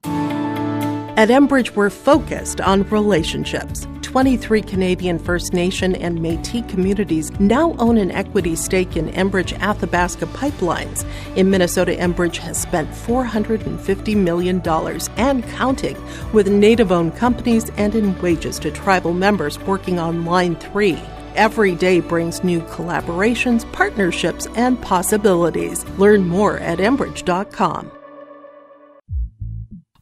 At Enbridge, we're focused on relationships. 23 Canadian First Nation and Métis communities now own an equity stake in Enbridge Athabasca Pipelines. In Minnesota, Enbridge has spent $450 million and counting with Native-owned companies and in wages to tribal members working on Line 3. Every day brings new collaborations, partnerships, and possibilities. Learn more at Enbridge.com.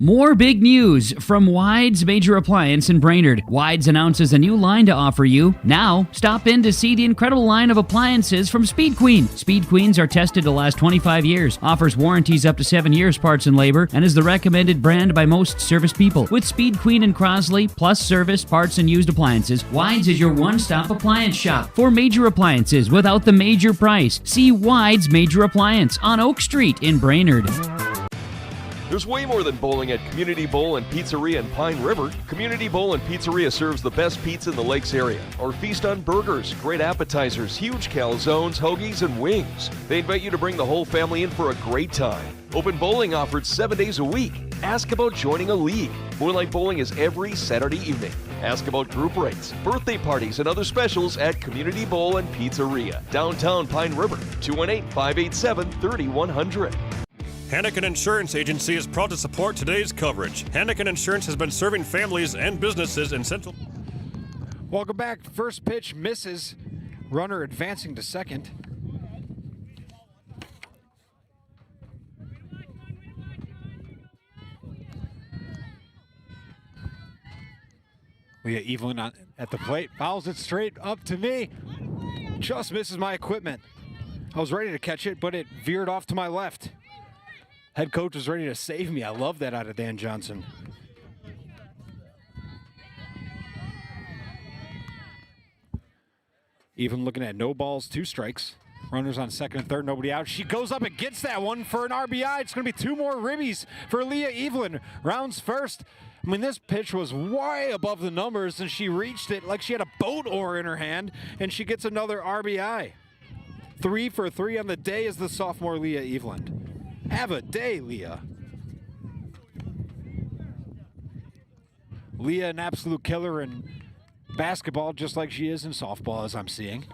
More big news from Wides Major Appliance in Brainerd. Wides announces a new line to offer you. Now, stop in to see the incredible line of appliances from Speed Queen. Speed Queens are tested to last 25 years, offers warranties up to 7 years parts and labor, and is the recommended brand by most service people. With Speed Queen and Crosley, plus service, parts, and used appliances, Wides is your one-stop appliance shop for major appliances without the major price. See Wides Major Appliance on Oak Street in Brainerd. There's way more than bowling at Community Bowl and Pizzeria in Pine River. Community Bowl and Pizzeria serves the best pizza in the Lakes area. Or feast on burgers, great appetizers, huge calzones, hoagies, and wings. They invite you to bring the whole family in for a great time. Open bowling offered 7 days a week. Ask about joining a league. Moonlight Bowling is every Saturday evening. Ask about group rates, birthday parties, and other specials at Community Bowl and Pizzeria, downtown Pine River, 218-587-3100. Hannikin Insurance Agency is proud to support today's coverage. Hannikin Insurance has been serving families and businesses in Central. Welcome back. First pitch misses. Runner advancing to second. Leah Evelyn at the plate. Fouls it straight up to me. Just misses my equipment. I was ready to catch it, but it veered off to my left. Head coach was ready to save me. I love that out of Dan Johnson. Even looking at no balls, 2 strikes. Runners on second and third, nobody out. She goes up and gets that one for an RBI. It's going to be 2 more ribbies for Leah Evelyn. Rounds first. I mean, this pitch was way above the numbers, and she reached it like she had a boat oar in her hand, and she gets another RBI. 3 for 3 on the day is the sophomore Leah Evelyn. Have a day, Leah. Leah, an absolute killer in basketball, just like she is in softball, as I'm seeing.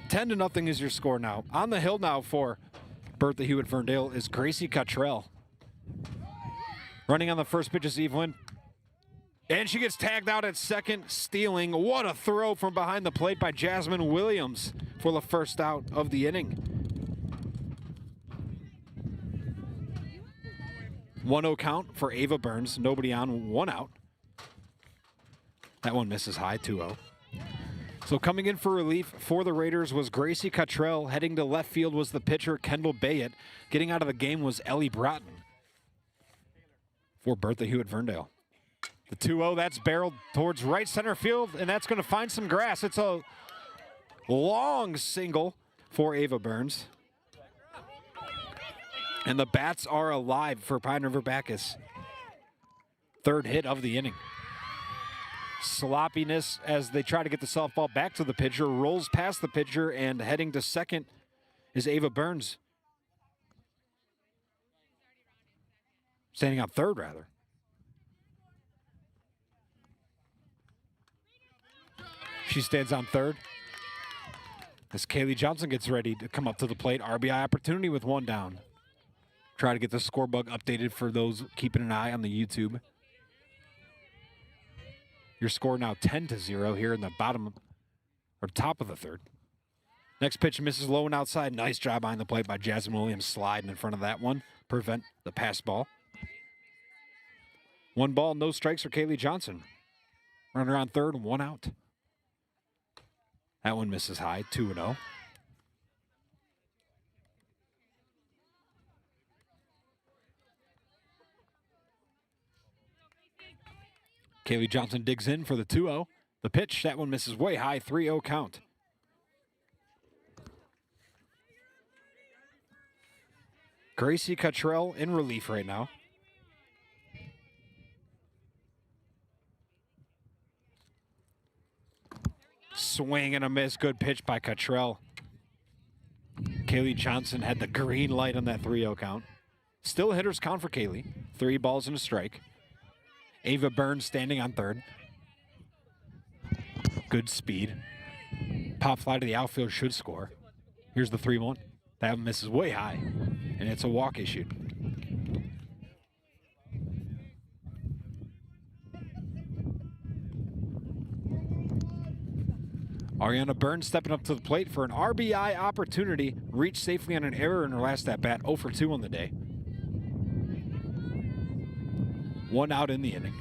Ten to nothing is your score now. On the hill now for Bertha-Hewitt Verndale is Gracie Cottrell. Running on the first pitch is Evelyn. And she gets tagged out at second, stealing. What a throw from behind the plate by Jasmine Williams for the first out of the inning. 1-0 count for Ava Burns. Nobody on, 1 out. That one misses high, 2-0. So coming in for relief for the Raiders was Gracie Cottrell. Heading to left field was the pitcher, Kendall Bayett. Getting out of the game was Ellie Broughton for Bertha-Hewitt Verndale. The 2-0, that's barreled towards right center field, and that's going to find some grass. It's a long single for Ava Burns. And the bats are alive for Pine River-Backus. Third hit of the inning. Sloppiness as they try to get the softball back to the pitcher. Rolls past the pitcher, and heading to second is Ava Burns. Standing on third, rather. She stands on third as Kaylee Johnson gets ready to come up to the plate. RBI opportunity with 1 down. Try to get the score bug updated for those keeping an eye on the YouTube. Your score now 10-0 here in the bottom or top of the third. Next pitch misses low and outside. Nice job behind the plate by Jasmine Williams, sliding in front of that one. Prevent the pass ball. 1 ball, no strikes for Kaylee Johnson. Runner on third, 1 out. That one misses high, 2-0. Kaylee Johnson digs in for the 2-0. The pitch, that one misses way high, 3-0 count. Gracie Cottrell in relief right now. Swing and a miss. Good pitch by Cottrell. Kaylee Johnson had the green light on that 3-0 count. Still a hitter's count for Kaylee. 3 balls and a strike. Ava Burns standing on third. Good speed. Pop fly to the outfield should score. Here's the 3-1. That misses way high, and it's a walk issued. Ariana Burns stepping up to the plate for an RBI opportunity. Reached safely on an error in her last at-bat. 0 for 2 on the day. 1 out in the inning.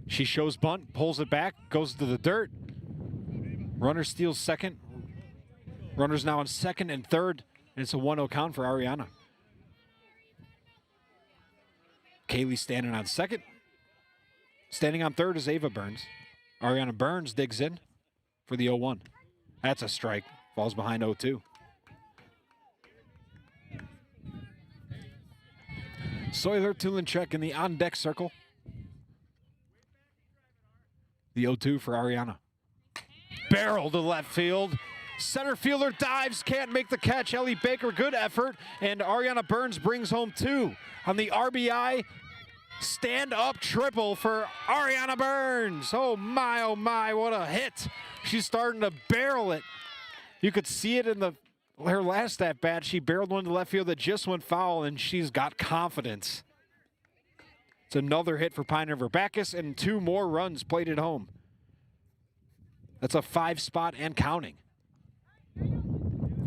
She shows bunt, pulls it back, goes to the dirt. Runner steals second. Runner's now on second and third, and it's a 1-0 count for Ariana. Kaylee standing on second. Standing on third is Ava Burns. Ariana Burns digs in for the 0-1. That's a strike. Falls behind 0-2. Soiler Tulinchek in the on-deck circle. The 0-2 for Ariana. Barrel to left field. Center fielder dives, can't make the catch. Ellie Baker, good effort. And Ariana Burns brings home 2 on the RBI stand-up triple for Ariana Burns. Oh my, what a hit. She's starting to barrel it. You could see it in her last at-bat. She barreled one to left field that just went foul, and she's got confidence. It's another hit for Pine River-Backus, and 2 more runs played at home. That's a 5 spot and counting.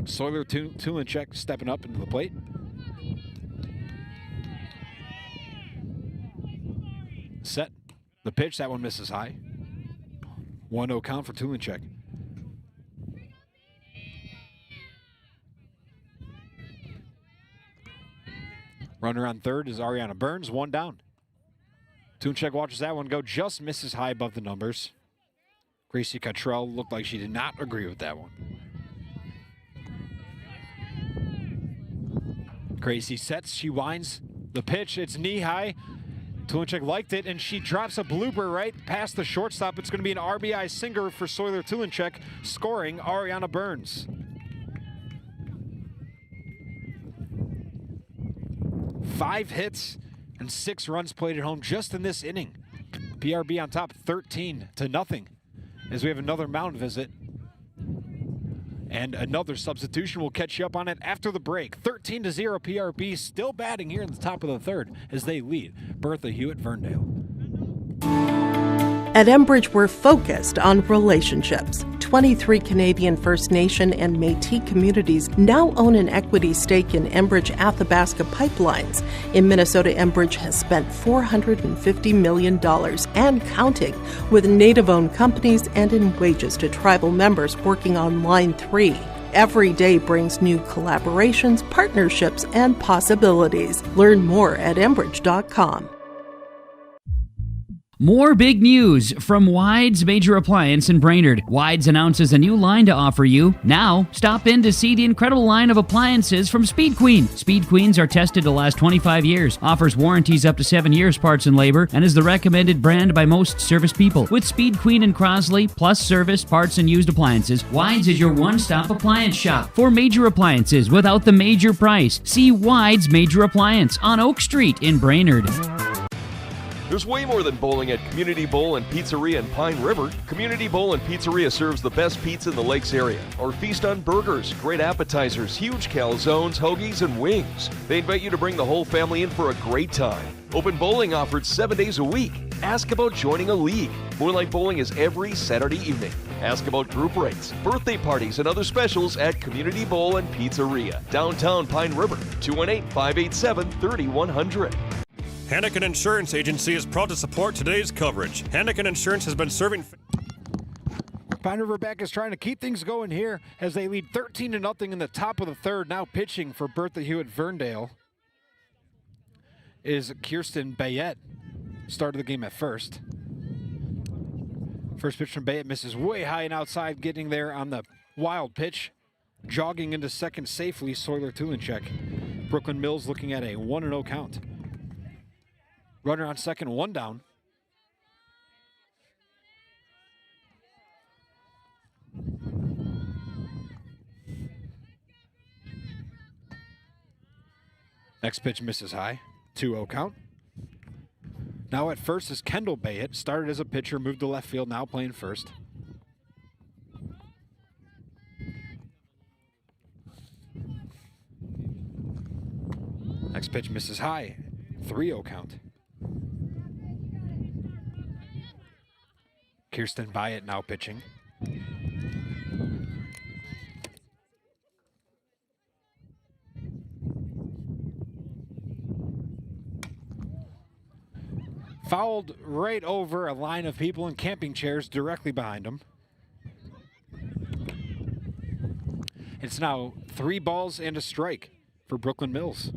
Soiler Tulinchek stepping up into the plate. Set the pitch, that one misses high. 1-0 count for Tulinchek. Runner on third is Ariana Burns, 1 down. Tulinchek watches that one go, just misses high above the numbers. Gracie Cottrell looked like she did not agree with that one. Gracie sets, she winds the pitch, it's knee high. Tulinchek liked it, and she drops a blooper right past the shortstop. It's going to be an RBI single for Soiler Tulinchek, scoring Ariana Burns. 5 hits and 6 runs played at home just in this inning. PRB on top 13-0 as we have another mound visit. And another substitution. We'll catch you up on it after the break. 13-0 PRB still batting here in the top of the third as they lead Bertha-Hewitt Verndale. At Enbridge, we're focused on relationships. 23 Canadian First Nation and Métis communities now own an equity stake in Enbridge Athabasca pipelines. In Minnesota, Enbridge has spent $450 million and counting, with Native-owned companies and in wages to tribal members working on Line 3. Every day brings new collaborations, partnerships, and possibilities. Learn more at Enbridge.com. More big news from Wides Major Appliance in Brainerd. Wides announces a new line to offer you. Now, stop in to see the incredible line of appliances from Speed Queen. Speed Queens are tested to last 25 years, offers warranties up to 7 years parts and labor, and is the recommended brand by most service people. With Speed Queen and Crosley, plus service, parts, and used appliances, Wides is your one-stop appliance shop for major appliances without the major price. See Wides Major Appliance on Oak Street in Brainerd. There's way more than bowling at Community Bowl and Pizzeria in Pine River. Community Bowl and Pizzeria serves the best pizza in the Lakes area. Or feast on burgers, great appetizers, huge calzones, hoagies, and wings. They invite you to bring the whole family in for a great time. Open bowling offered 7 days a week. Ask about joining a league. Moonlight Bowling is every Saturday evening. Ask about group rates, birthday parties, and other specials at Community Bowl and Pizzeria, downtown Pine River, 218-587-3100. Hannikin Insurance Agency is proud to support today's coverage. Hannikin Insurance has been serving... River-Backus trying to keep things going here as they lead 13-0 in the top of the third. Now pitching for Bertha-Hewitt Verndale is Kirsten Bayette. Started the game at first. First pitch from Bayette misses way high and outside, getting there on the wild pitch. Jogging into second safely, Soiler Tulinchek. Brooklyn Mills looking at a 1-0 count. Runner on second, 1 down. Next pitch misses high, 2-0 count. Now at first is Kendall Bayette. Started as a pitcher, moved to left field, now playing first. Next pitch misses high, 3-0 count. Kirsten Bayette now pitching. Fouled right over a line of people in camping chairs directly behind him. It's now 3 balls and a strike for Brooklyn Mills.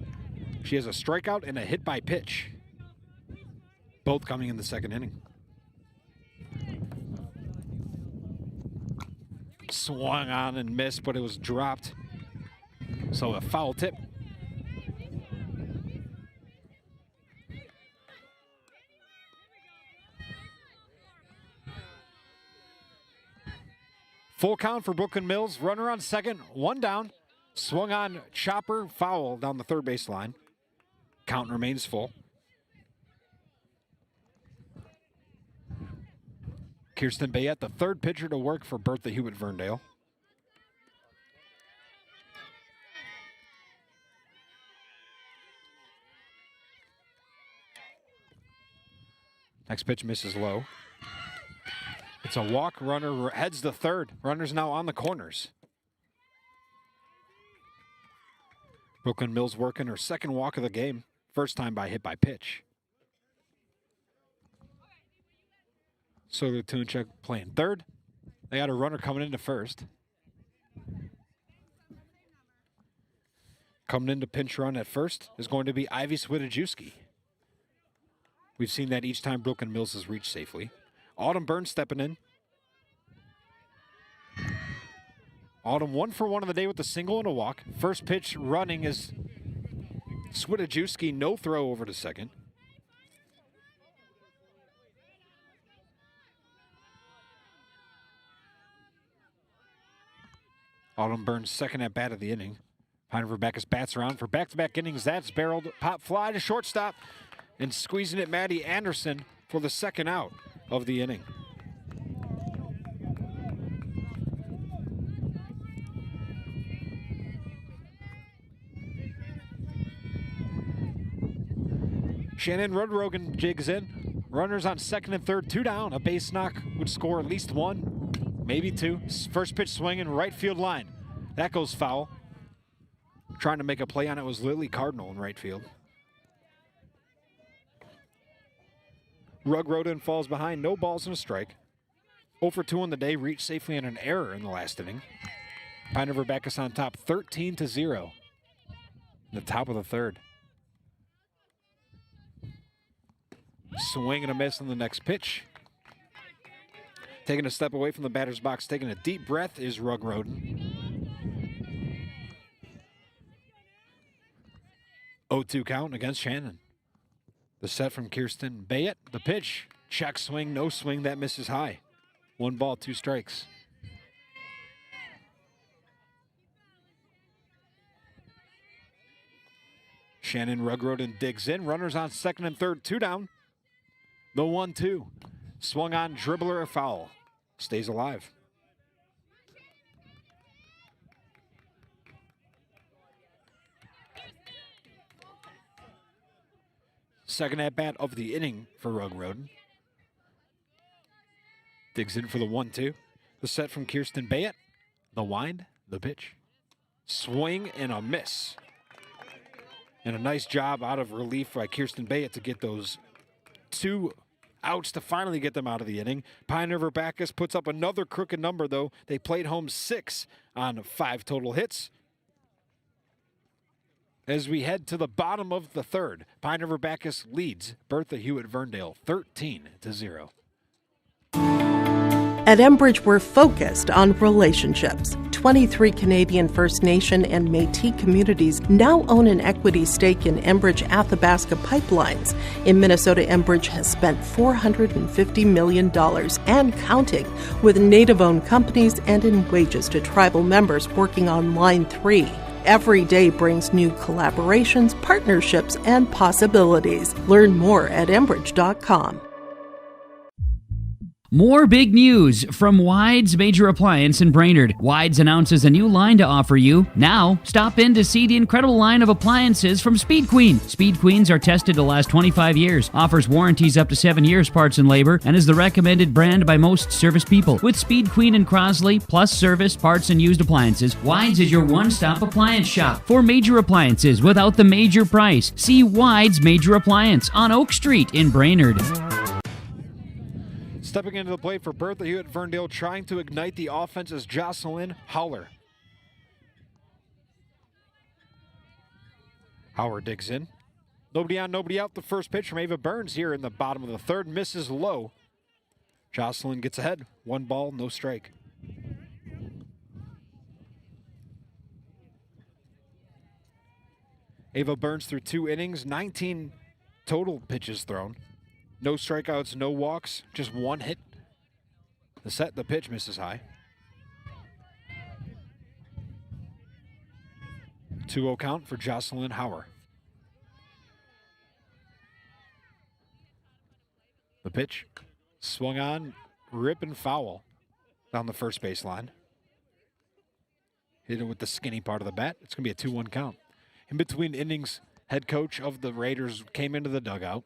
She has a strikeout and a hit by pitch, both coming in the second inning. Swung on and missed, but it was dropped. So a foul tip. Full count for Brooklyn Mills. Runner on second, 1 down. Swung on chopper, foul down the third base line. Count remains full. Kirsten Bayette, the third pitcher to work for Bertha-Hewitt Verndale. Next pitch misses low. It's a walk. Runner heads to third. Runner's now on the corners. Brooklyn Mills working her second walk of the game. First time by hit by pitch. So the Tulinchek playing third. They got a runner coming into first. Coming in to pinch run at first is going to be Ivy Swidajewski. We've seen that each time Brooklyn Mills has reached safely. Autumn Burns stepping in. Autumn 1 for 1 of the day with a single and a walk. First pitch running is Swidajewski, no throw over to second. Autumn Burns' second at bat of the inning. River-Backus bats around for back-to-back innings. That's barreled. Pop fly to shortstop. And squeezing it, Maddie Anderson for the second out of the inning. Shannon Rudrogan jigs in. Runners on second and third, 2 down. A base knock would score at least 1, maybe 2. First pitch swinging, right field line. That goes foul. Trying to make a play on it was Lily Cardinal in right field. Rudrogan falls behind, no balls and a strike. 0 for 2 on the day, reached safely on an error in the last inning. Pine River-Backus on top, 13-0. In the top of the third. Swing and a miss on the next pitch. Taking a step away from the batter's box, taking a deep breath is Rudrogan. 0-2 count against Shannon. The set from Kirsten Bayett. The pitch, check swing, no swing, that misses high. 1 ball, 2 strikes. Shannon Rudrogan digs in. Runners on second and third, 2 down. The 1-2. Swung on, dribbler, a foul. Stays alive. Second at-bat of the inning for Rudrogan. Digs in for the 1-2. The set from Kirsten Bayett. The wind, the pitch. Swing and a miss. And a nice job out of relief by Kirsten Bayett to get those 2 outs to finally get them out of the inning. Pine River-Backus puts up another crooked number, though. They played home 6 on 5 total hits. As we head to the bottom of the third, Pine River-Backus leads Bertha-Hewitt Verndale 13-0. At Enbridge, we're focused on relationships. 23 Canadian First Nation and Métis communities now own an equity stake in Enbridge Athabasca Pipelines. In Minnesota, Enbridge has spent $450 million and counting, with Native-owned companies and in wages to tribal members working on Line 3. Every day brings new collaborations, partnerships, and possibilities. Learn more at Enbridge.com. More big news from Wides Major Appliance in Brainerd. Wides announces a new line to offer you. Now, stop in to see the incredible line of appliances from Speed Queen. Speed Queens are tested to last 25 years, offers warranties up to 7 years parts and labor, and is the recommended brand by most service people. With Speed Queen and Crosley, plus service, parts, and used appliances, Wides is your one-stop appliance shop for major appliances without the major price. See Wides Major Appliance on Oak Street in Brainerd. Stepping into the plate for Bertha-Hewitt Verndale, trying to ignite the offense is Jocelyn Howler. Howard digs in. Nobody on, nobody out. The first pitch from Ava Burns here in the bottom of the third. Misses low. Jocelyn gets ahead. 1 ball, no strike. Ava Burns through 2 innings, 19 total pitches thrown. No strikeouts, no walks, just 1 hit. The set, the pitch misses high. 2-0 count for Jocelyn Hauer. The pitch, swung on, rip and foul down the first baseline. Hit it with the skinny part of the bat. It's going to be a 2-1 count. In between innings, head coach of the Raiders came into the dugout.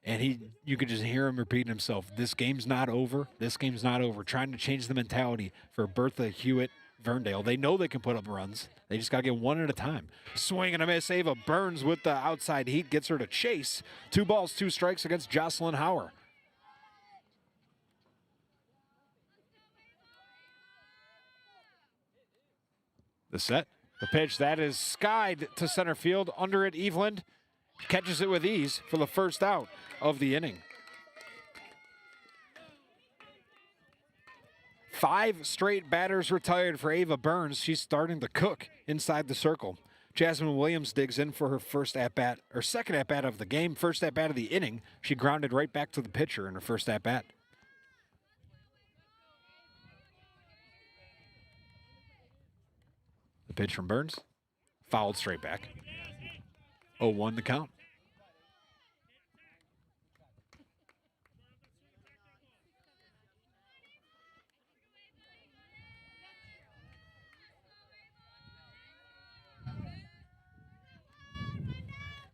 And you could just hear him repeating himself, this game's not over, this game's not over, trying to change the mentality for Bertha-Hewitt Verndale. They know they can put up runs. They just got to get 1 at a time. Swing and a miss. Ava Burns with the outside heat gets her to chase. 2 balls, 2 strikes against Jocelyn Hauer. The set, the pitch, that is skied to center field. Under it, Eveland catches it with ease for the first out of the inning. 5 straight batters retired for Ava Burns. She's starting to cook inside the circle. Jasmine Williams digs in for her first at-bat, or second at-bat of the game, first at-bat of the inning. She grounded right back to the pitcher in her first at-bat. The pitch from Burns. Fouled straight back. 0-1 the count.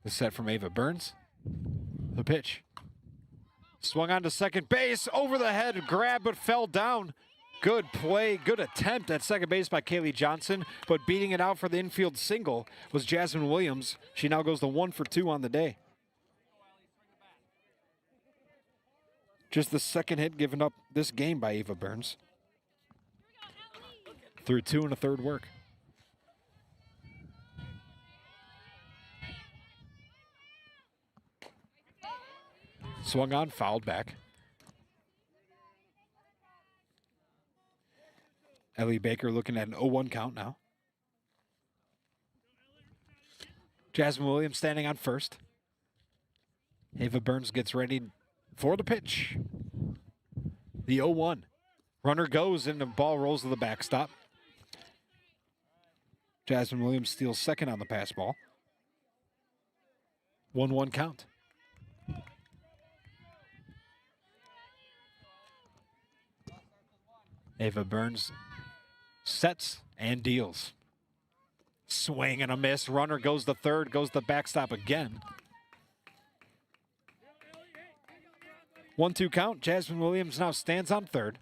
The set from Ava Burns. The pitch. Swung on to second base. Over the head. Grab, but fell down. Good play. Good attempt at second base by Kaylee Johnson. But beating it out for the infield single was Jasmine Williams. She now goes to 1 for 2 on the day. Just the second hit given up this game by Ava Burns. Through 2 1/3 work. Swung on, fouled back. Ellie Baker looking at an 0-1 count now. Jasmine Williams standing on first. Ava Burns gets ready for the pitch. The 0-1. Runner goes and the ball rolls to the backstop. Jasmine Williams steals second on the pass ball. 1-1 count. Ava Burns sets and deals. Swing and a miss. Runner goes to third, goes to backstop again. 1-2 count. Jasmine Williams now stands on third.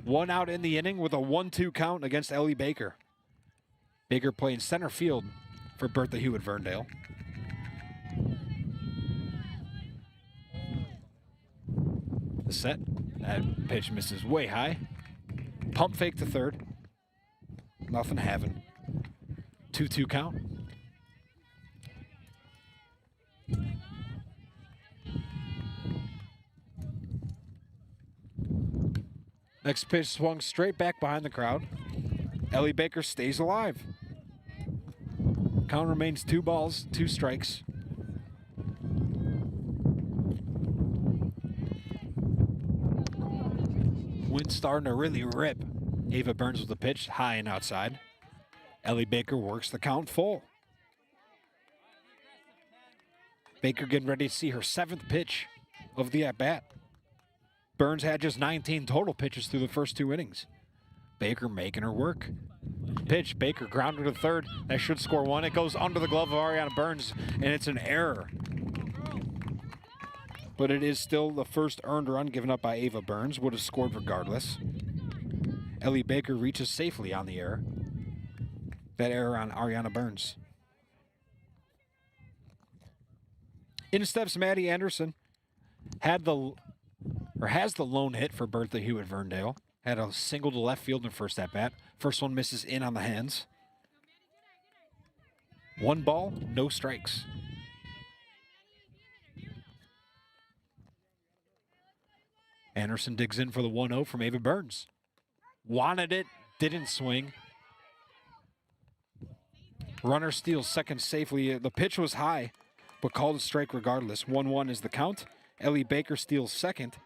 1 out in the inning with a 1-2 count against Ellie Baker. Baker playing center field for Bertha-Hewitt Verndale. The set. That pitch misses way high. Pump fake to third. Nothing having. 2-2 count. Next pitch swung straight back behind the crowd. Ellie Baker stays alive. Count remains 2 balls, 2 strikes. Wind starting to really rip. Ava Burns with the pitch, high and outside. Ellie Baker works the count full. Baker getting ready to see her 7th pitch of the at-bat. Burns had just 19 total pitches through the first 2 innings. Baker making her work. Pitch, Baker grounded to third. That should score 1. It goes under the glove of Ariana Burns, and it's an error. But it is still the first earned run given up by Ava Burns. Would have scored regardless. Ellie Baker reaches safely on the error. That error on Ariana Burns. In steps Maddie Anderson. Has the lone hit for Bertha-Hewitt Verndale. Had a single to left field in the first at-bat. First one misses in on the hands. 1 ball, no strikes. Anderson digs in for the 1-0 from Ava Burns. Wanted it, didn't swing. Runner steals second safely. The pitch was high, but called a strike regardless. 1-1 is the count. Ellie Baker steals second.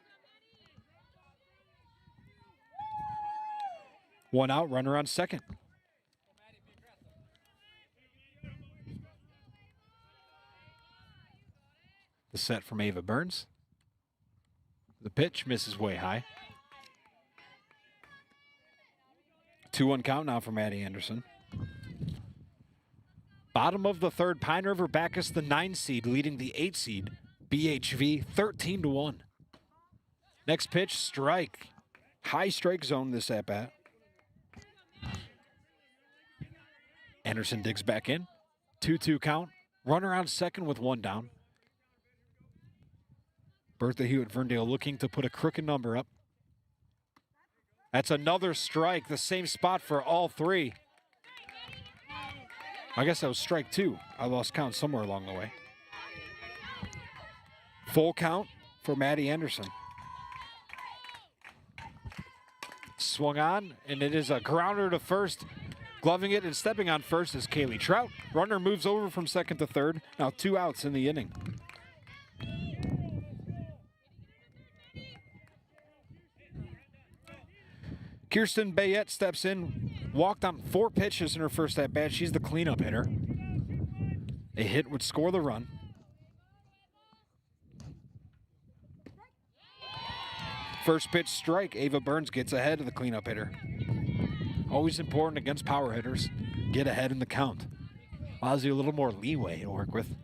1 out, runner on second. The set from Ava Burns. The pitch misses way high. 2-1 count now for Maddie Anderson. Bottom of the 3rd, Pine River-Backus, the 9 seed, leading the 8 seed, BHV, 13-1. Next pitch, strike. High strike zone this at-bat. Anderson digs back in. 2-2 count. Runner on second with 1 down. Bertha-Hewitt Verndale looking to put a crooked number up. That's another strike, the same spot for all 3. I guess that was strike 2. I lost count somewhere along the way. Full count for Maddie Anderson. Swung on, and it is a grounder to first. Gloving it and stepping on first is Kaylee Trout. Runner moves over from second to third. Now 2 outs in the inning. Kirsten Bayette steps in walked on 4 pitches in her first at-bat. She's the cleanup hitter. A hit would score the run. First pitch strike. Ava Burns gets ahead of the cleanup hitter. Always important against power hitters. Get ahead in the count. Allows you a little more leeway to work with.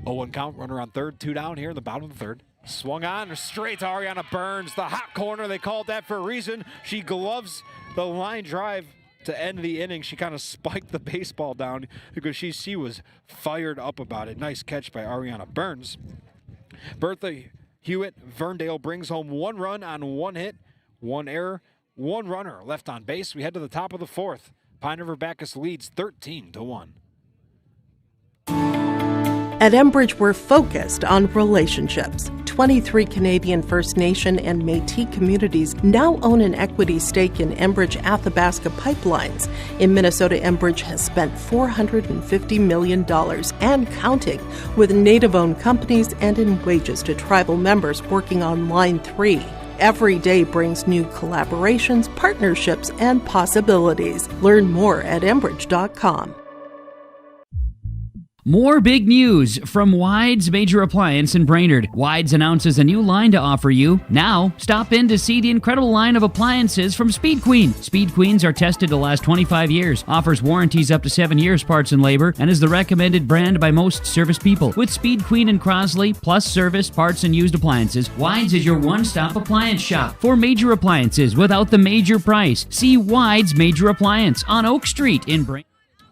0-1 count, runner on third, 2 down here in the bottom of the third. Swung on, straight to Ariana Burns. The hot corner, they called that for a reason. She gloves the line drive to end the inning. She kind of spiked the baseball down because she was fired up about it. Nice catch by Ariana Burns. Bertha-Hewitt, Verndale brings home 1 run on 1 hit, 1 error, 1 runner left on base. We head to the top of the 4th. Pine River-Backus leads 13-1. At Enbridge, we're focused on relationships. 23 Canadian First Nation and Métis communities now own an equity stake in Enbridge Athabasca pipelines. In Minnesota, Enbridge has spent $450 million and counting with Native-owned companies and in wages to tribal members working on Line 3. Every day brings new collaborations, partnerships, and possibilities. Learn more at Enbridge.com. More big news from Wides Major Appliance in Brainerd. Wides announces a new line to offer you. Now, stop in to see the incredible line of appliances from Speed Queen. Speed Queens are tested to last 25 years, offers warranties up to 7 years parts and labor, and is the recommended brand by most service people. With Speed Queen and Crosley, plus service, parts, and used appliances, Wides is your one-stop appliance shop for major appliances without the major price. See Wides Major Appliance on Oak Street in Brainerd.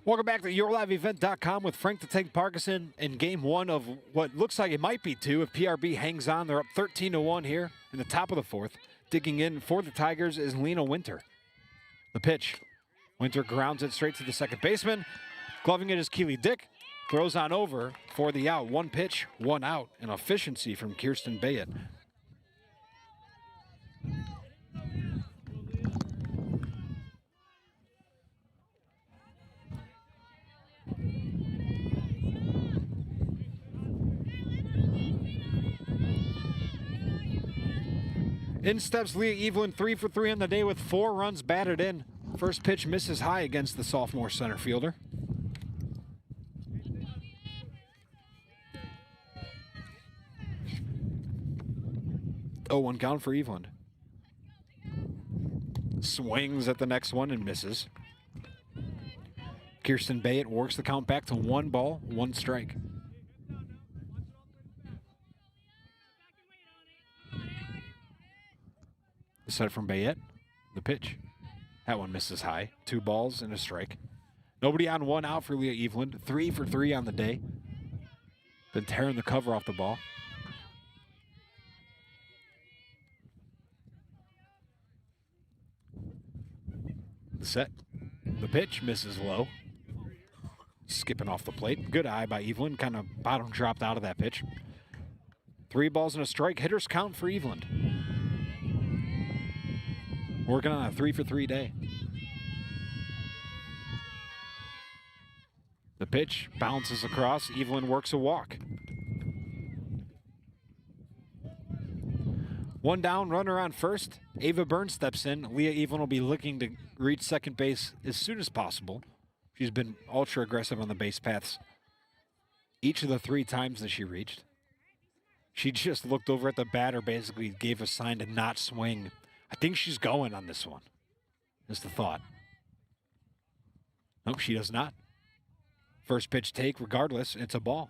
Welcome back to YourLiveEvent.com with Frank the Tank Parkinson in game 1 of what looks like it might be 2 if PRB hangs on. They're up 13-1 here in the top of the 4th. Digging in for the Tigers is Lena Winter. The pitch. Winter grounds it straight to the second baseman. Gloving it is Keely Dick. Throws on over for the out. 1 pitch, 1 out. An efficiency from Kirsten Bayet. In steps Leah Evelyn, 3 for 3 on the day with 4 runs batted in. First pitch misses high against the sophomore center fielder. Oh, 1 count for Evelyn. Swings at the next one and misses. Kirsten Bayet works the count back to 1 ball, 1 strike. The set from Bayet. The pitch. That one misses high. 2 balls and a strike. Nobody on, 1 out for Leah Evelyn. 3 for 3 on the day. Been tearing the cover off the ball. The set. The pitch misses low. Skipping off the plate. Good eye by Evelyn. Kind of bottom dropped out of that pitch. 3 balls and a strike. Hitters count for Evelyn. Working on a 3 for 3 day. The pitch bounces across. Evelyn works a walk. 1 down, runner on first. Ava Burns steps in. Leah Evelyn will be looking to reach second base as soon as possible. She's been ultra aggressive on the base paths each of the 3 times that she reached. She just looked over at the batter, basically gave a sign to not swing. I think she's going on this one, is the thought. Nope, she does not. First pitch take, regardless, it's a ball.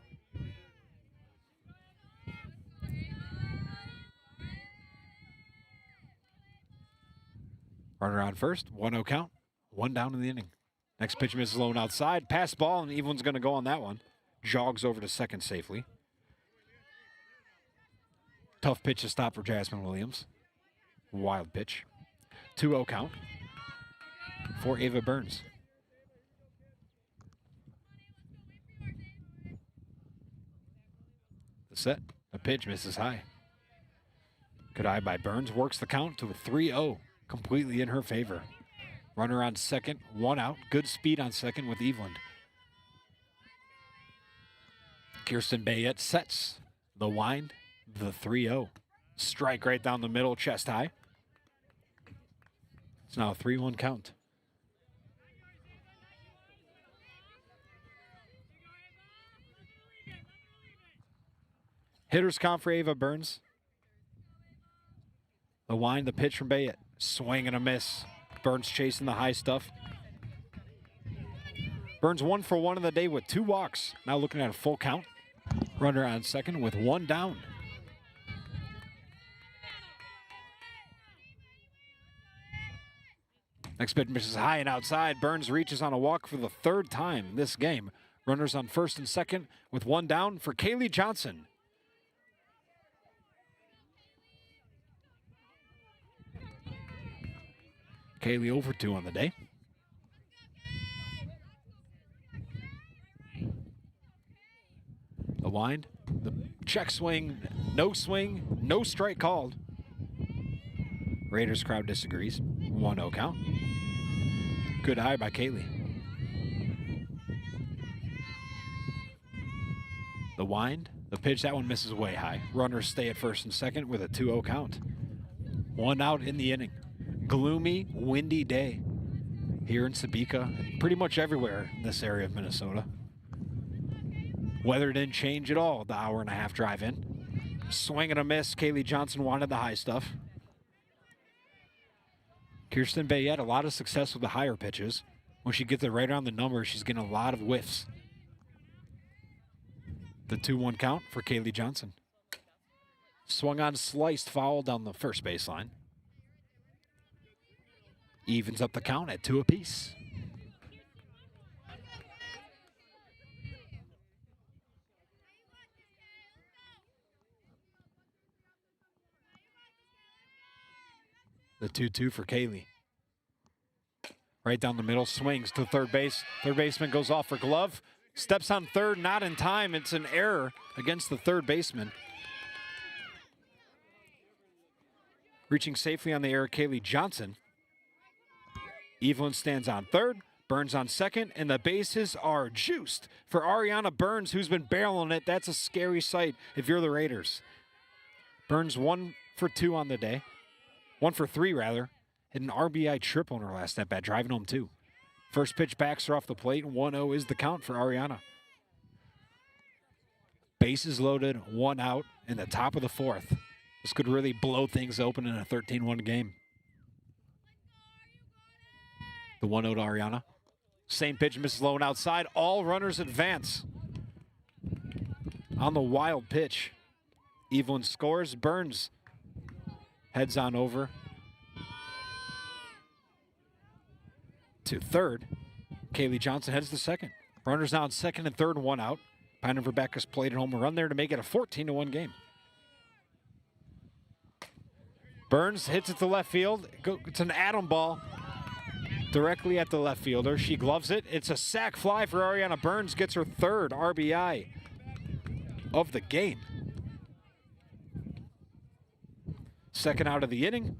Runner on first, 1-0 count, 1 down in the inning. Next pitch misses low and outside, pass ball, and Evelyn's going to go on that one. Jogs over to second safely. Tough pitch to stop for Jasmine Williams. Wild pitch. 2-0 count for Ava Burns. The set. A pitch misses high. Good eye by Burns. Works the count to a 3-0. Completely in her favor. Runner on second. 1 out. Good speed on second with Evelyn. Kirsten Bayet sets the wind. The 3-0. Strike right down the middle, chest high. It's now a 3-1 count. Hitters count for Ava Burns. The wind, the pitch from Bayette. Swing and a miss. Burns chasing the high stuff. Burns 1 for 1 in the day with 2 walks. Now looking at a full count. Runner on second with 1 down. Next pitch misses high and outside. Burns reaches on a walk for the 3rd time this game. Runners on first and second with 1 down for Kaylee Johnson. Kaylee over 2 on the day. The wind, the check swing, no strike called. Raiders crowd disagrees. 1-0 count. Good eye by Kaylee. The wind, the pitch, that one misses way high. Runners stay at first and second with a 2-0 count. 1 out in the inning. Gloomy, windy day here in Topeka, pretty much everywhere in this area of Minnesota. Weather didn't change at all the hour-and-a-half drive in. Swing and a miss. Kaylee Johnson wanted the high stuff. Kirsten Bayette, a lot of success with the higher pitches. When she gets it right around the number, she's getting a lot of whiffs. The 2-1 count for Kaylee Johnson. Swung on, sliced foul down the first baseline. Evens up the count at 2 apiece. The 2-2 for Kaylee. Right down the middle, swings to third base. Third baseman goes off for glove. Steps on third, not in time. It's an error against the third baseman. Reaching safely on the error, Kaylee Johnson. Evelyn stands on third, Burns on second, and the bases are juiced for Ariana Burns, who's been barreling it. That's a scary sight if you're the Raiders. Burns 1 for 2 on the day. 1 for 3, rather. Hit an RBI triple in her last at bat, driving home 2. First pitch backs her off the plate, and 1-0 is the count for Ariana. Bases loaded, 1 out in the top of the 4th. This could really blow things open in a 13-1 game. The 1-0 to Ariana. Same pitch, misses low and outside. All runners advance. On the wild pitch, Evelyn scores. Burns heads on over to third. Kaylee Johnson heads to second. Runners now in second and third, 1 out. Pine River-Backus played at home a run there to make it a 14-1 game. Burns hits it to left field. It's an atom ball directly at the left fielder. She gloves it. It's a sac fly for Ariana Burns. Gets her 3rd RBI of the game. Second out of the inning.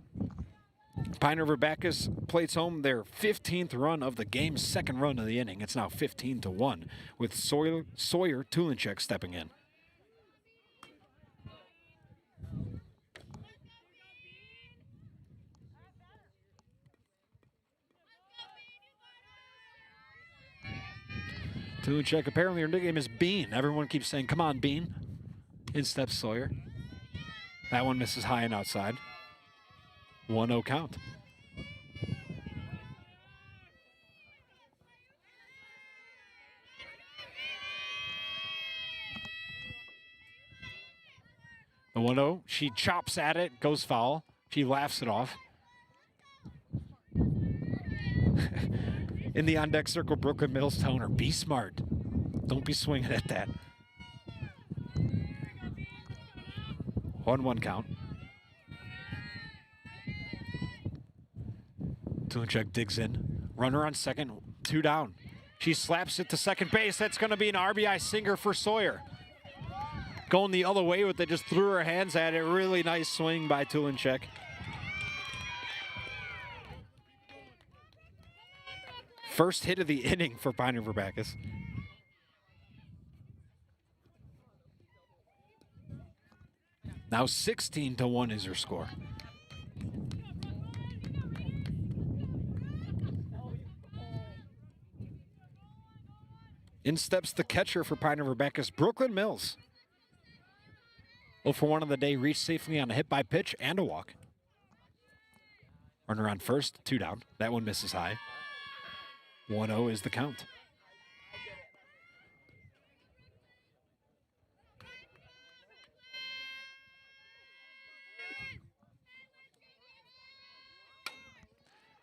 Pine River-Backus plates home their 15th run of the game, 2nd run of the inning. It's now 15-1 with Sawyer Tulinchek stepping in. Tulinchek, apparently her nickname is Bean. Everyone keeps saying, come on, Bean. In steps Sawyer. That one misses high and outside. 1-0 count. The 1-0, she chops at it, goes foul. She laughs it off. In the on-deck circle, Brooklyn Mills telling her, be smart. Don't be swinging at that. 1-1 count. Tulinchek digs in. Runner on second, 2 down. She slaps it to second base. That's going to be an RBI singer for Sawyer. Going the other way with it, just threw her hands at it. Really nice swing by Tulinchek. First hit of the inning for Pine River-Backus. Now 16-1 is her score. In steps the catcher for Pine River-Backus, Brooklyn Mills. 0 for 1 on the day, reached safely on a hit by pitch and a walk. Runner on first, 2 down. That one misses high. 1-0 is the count.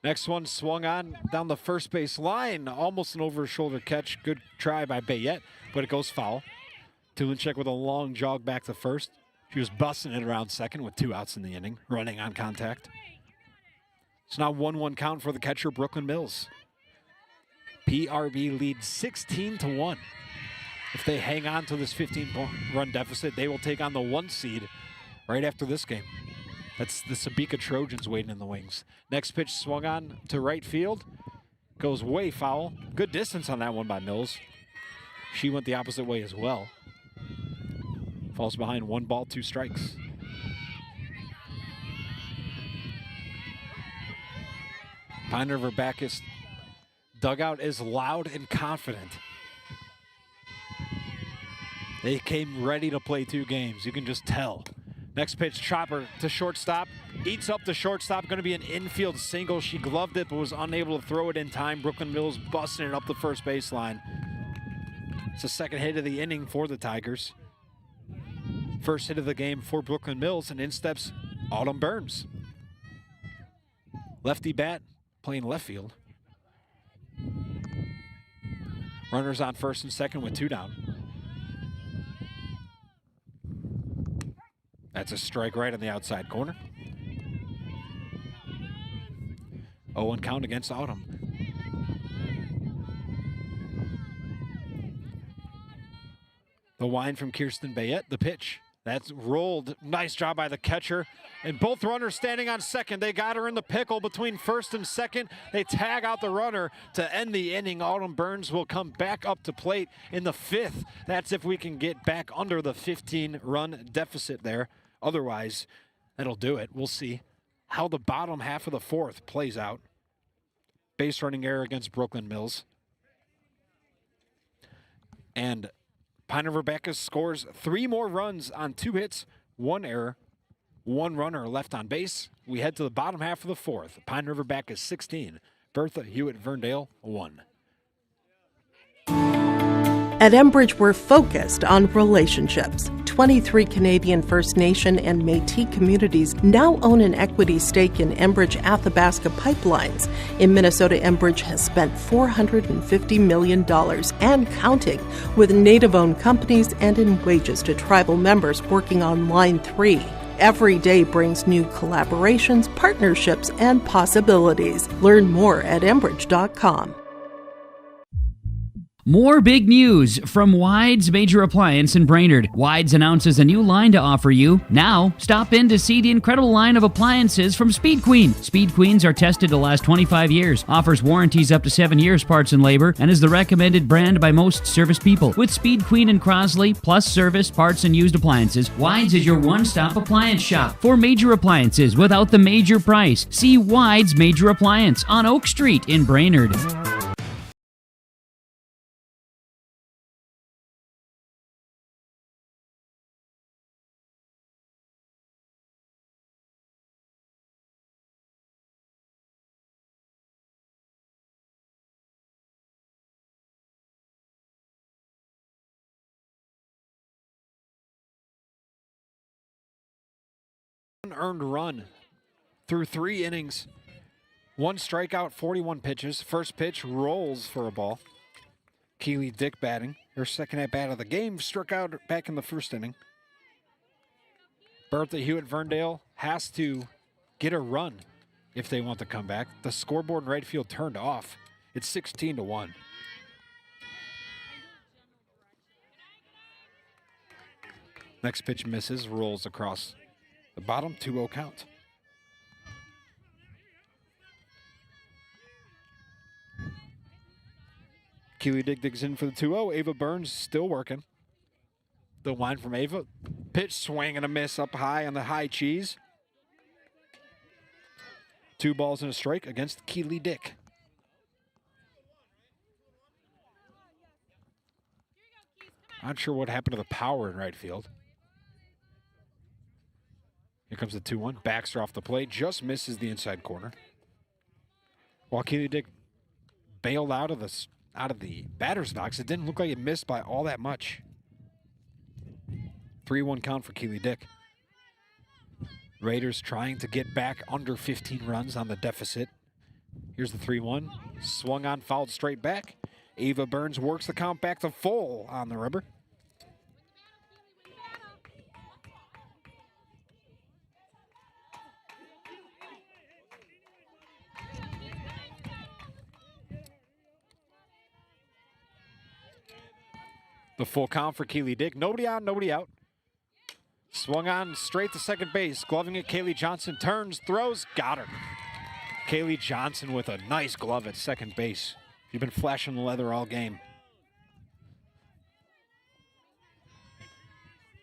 Next one swung on down the first base line. Almost an over-shoulder catch. Good try by Bayette, but it goes foul. Tulinchek with a long jog back to first. She was busting it around second with 2 outs in the inning, running on contact. It's now 1-1 count for the catcher, Brooklyn Mills. PRB leads 16-1. If they hang on to this 15-run deficit, they will take on the 1 seed right after this game. That's the Sabika Trojans waiting in the wings. Next pitch swung on to right field. Goes way foul. Good distance on that one by Mills. She went the opposite way as well. Falls behind 1 ball, 2 strikes. Pine River-Backus dugout is loud and confident. They came ready to play 2 games. You can just tell. Next pitch, chopper to shortstop. Eats up the shortstop. Going to be an infield single. She gloved it but was unable to throw it in time. Brooklyn Mills busting it up the first baseline. It's the second hit of the inning for the Tigers. First hit of the game for Brooklyn Mills, and in steps Autumn Burns. Lefty bat playing left field. Runners on first and second with 2 down. That's a strike right on the outside corner. 0-1 count against Autumn. The wind from Kirsten Bayette, the pitch. That's rolled. Nice job by the catcher. And both runners standing on second. They got her in the pickle between first and second. They tag out the runner to end the inning. Autumn Burns will come back up to plate in the 5th. That's if we can get back under the 15-run deficit there. Otherwise, that'll do it. We'll see how the bottom half of the 4th plays out. Base running error against Brooklyn Mills. And Pine River-Backus scores 3 more runs on 2 hits, 1 error, 1 runner left on base. We head to the bottom half of the 4th. Pine River-Backus 16, Bertha-Hewitt Verndale 1. At Enbridge, we're focused on relationships. 23 Canadian First Nation and Métis communities now own an equity stake in Enbridge Athabasca Pipelines. In Minnesota, Enbridge has spent $450 million and counting with Native-owned companies and in wages to tribal members working on Line 3. Every day brings new collaborations, partnerships, and possibilities. Learn more at Enbridge.com. More big news from Wides Major Appliance in Brainerd. Wides announces a new line to offer you. Now, stop in to see the incredible line of appliances from Speed Queen. Speed Queens are tested to last 25 years, offers warranties up to 7 years parts and labor, and is the recommended brand by most service people. With Speed Queen and Crosley, plus service, parts, and used appliances, Wides is your one-stop appliance shop for major appliances without the major price. See Wides Major Appliance on Oak Street in Brainerd. Earned run through 3 innings. 1 strikeout, 41 pitches. First pitch rolls for a ball. Keely Dick batting. Her second at bat of the game. Struck out back in the 1st inning. Bertha-Hewitt Verndale has to get a run if they want to come back. The scoreboard in right field turned off. It's 16-1. Next pitch misses, rolls across the bottom, 2-0 count. Keely digs in for the 2-0. Ava Burns still working. The line from Ava. Pitch, swing and a miss up high on the high cheese. 2 balls and a strike against Keely Dick. Not sure what happened to the power in right field. Here comes the 2-1. Baxter off the plate. Just misses the inside corner. While Keely Dick bailed out of the batter's box, it didn't look like it missed by all that much. 3-1 count for Keely Dick. Raiders trying to get back under 15 runs on the deficit. Here's the 3-1. Swung on, fouled straight back. Ava Burns works the count back to full on the rubber. The full count for Keely Dick. Nobody on, nobody out. Swung on straight to second base. Gloving it, Kaylee Johnson turns, throws, got her. Kaylee Johnson with a nice glove at second base. She's been flashing the leather all game.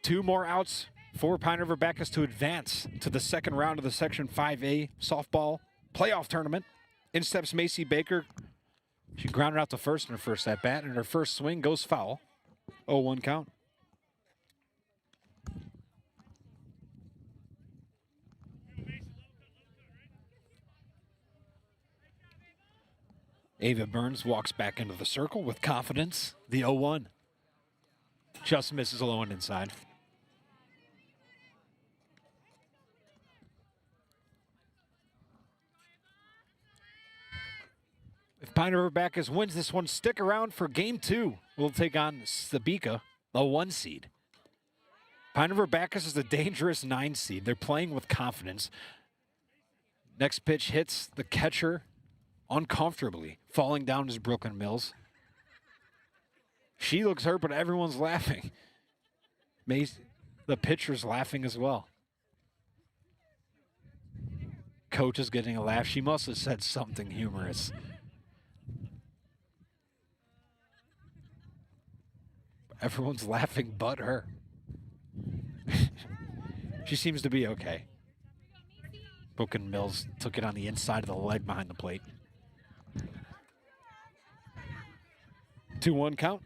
2 more outs for Pine River-Backus to advance to the second round of the Section 5A softball playoff tournament. In steps Macy Baker. She grounded out to first in her first at-bat, and her first swing goes foul. 0-1 count. Ava Burns walks back into the circle with confidence. The 0-1. Just misses low and inside. If Pine River-Backus wins this one, stick around for game 2. We'll take on Sabika, the 1 seed. Pine River-Backus is a dangerous 9 seed. They're playing with confidence. Next pitch hits the catcher uncomfortably. Falling down is Brooklyn Mills. She looks hurt, but everyone's laughing. The pitcher's laughing as well. Coach is getting a laugh. She must have said something humorous. Everyone's laughing but her. She seems to be okay. Brooklyn Mills took it on the inside of the leg behind the plate. 2-1 count.